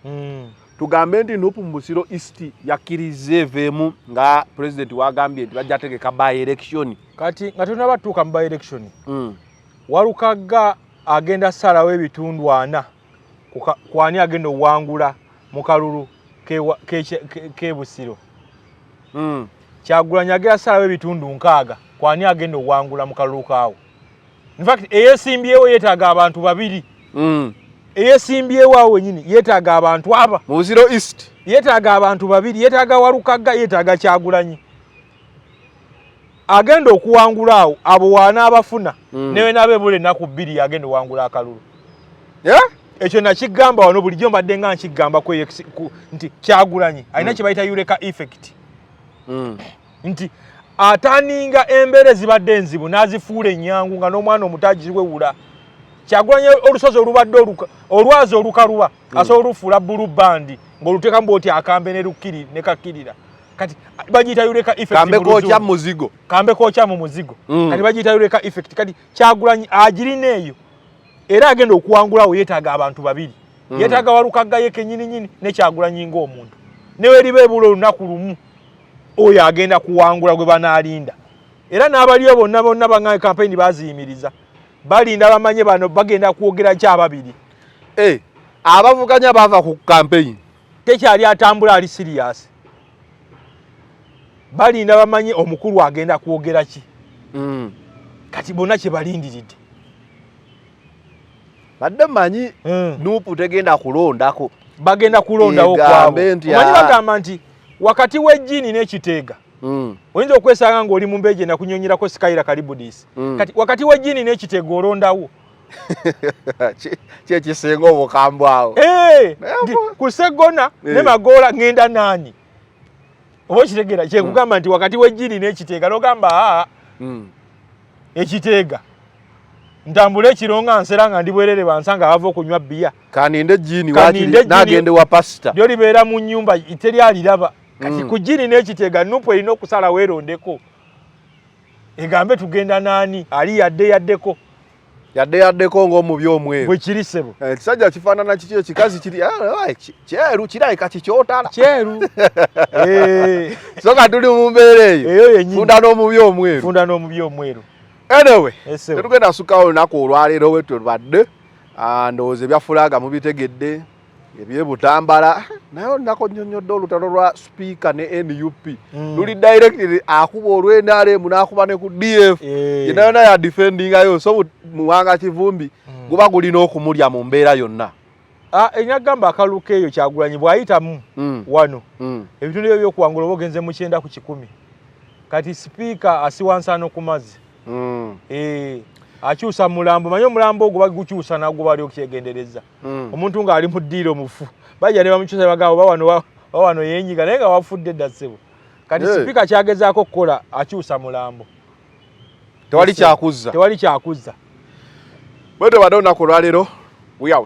Tugambe nti NUP mu Busiro East yakkiriza eveemu nga president wagambye nti bajja tegeka by election. Kati nga tunabatuuka mu by election Walukagga agenda salawo ebitundu 4 kwani agenda owangula mu kalulu ke Busiro. Kyagulanyi agenda salawo ebitundu 6 kwani agenda owangula mu kalulu kaawo. In fact eyesimbyewo yeetaaga abantu 2 eyesimbyewo awo wenyini yeetaaga abantu aba mu Zero East, yeetaaga abantu babiri, yeetaaga Walukagga, yeetaaga Kyagulanyi. Agenda okuwangula awo abo wana abafuna newe nabebule ennaku 2 agenda wangula akalulu. Ekyo nakigamba wano bulijjo mbadde nga nkigamba nti Kyagulanyi alina kye bayita Eureka effect. Nti ataninga embeera ezibadde enzibu n'azifuula ennyangu nga n'omwana omutaji wewula. Kyagulanyi olusozi olubadde olwazi olukaluba asobola olufuula bbulu bandi ng'oluteekamu bw'oti akambe ne kakkirira. Kati bagiyita Eureka effect. Kambe kookya muzigo. Kambe kookya mu muzigo. Kati bagiyita Eureka effect. Kati Kyagulanyi agirina eyo. Era agenda okuwangulawo yeetaaga abantu babiri. Yeetaaga Walukagga ye kennyini ne Kyagulanyi ng'omuntu. Newe liba ebula olunaku lumu oyo agenda kuwangula gwe banaalinda. Era n'abaliyo bonna bang'aye kampeyini baziyimiriza. Balinda bamanye bano bagenda kwogera ki ababiri. Abavuganya bava ku kampeyini. Tekyali atambula ali serious. Balinda bamanye omukulu agenda kwogera ki. Kati bonna kye balindiridde. Badde manyi Nuupu tegenda kulondako. Bagenda kulondawo kwabo. Omanyi bagamba nti wakati w'ejjini n'ekiteega. Oyinza okwesanga ng'oli mu mbeje na kunyonyerako Skyra Kalibudis. Kati wakati w'ejjini n'ekiteega olondawo. Kye kisenga obukambwe awo. Ku Sseggona ne Magoola ngenda nani? Oba okitegeera kye kugamba nti wakati w'ejjini n'ekiteega n'ogamba ekiteega. Ntambule ekironga nsera nga ndi bwerere bansanga bava okunywa bbiya. Kaninde ejjini wakiri nagende wa pasita. Lyo libeera mu nnyumba teri aliraba. Kati ku jjini n'ekiteega Nuupu erina okusala weerondeko. Egambe tugenda nani? Ali yaddeko. Yaddeko ng'omubi omweru. Bwe kiri ssebo. Ekisajja kifaanana kiki ekikazi kiri kyeru kirabika kikyotala. Kyeru. So nga tuli mu mbeera eyo. Funda n'omubi omweru. Anyway, tetugenda sukawo olunaku olwaleero bwe tulwadde. Ndowooza ebya Fulaga mubitegedde. Ebyebutambala naye olunaku nnyonnyodde olutalo lwa Speaker ne NUP. Luli directly akuba olw NRM n'akuba ne ku DF. Yena ya defendingayo so muwanga kivumbi guba gulina okumulya mu mbeera yonna. Enyagamba akaluka eyo Kyagulanyi bw'ayitamu wano. Ebitundu ebyo by'okuwangula oba ogenze mu 9 ku 10. Kati Speaker asiwa nsano ku mazzi. Akyusa mulambo, manyi omulambo ogwo bagukyusa nagwo bali okyegendereza. Omuntu ng'ali mu ddiiro mufu. Bajja ne bamukyusa bagamba wano yenyiga naye nga wafudde dda ssebo. Kati Speaker kyagezaako okukola akyusa mulambo. Tewali kyakuzza. Tewali kyakuzza. Bwe tubadde olunaku olwaleero, we out.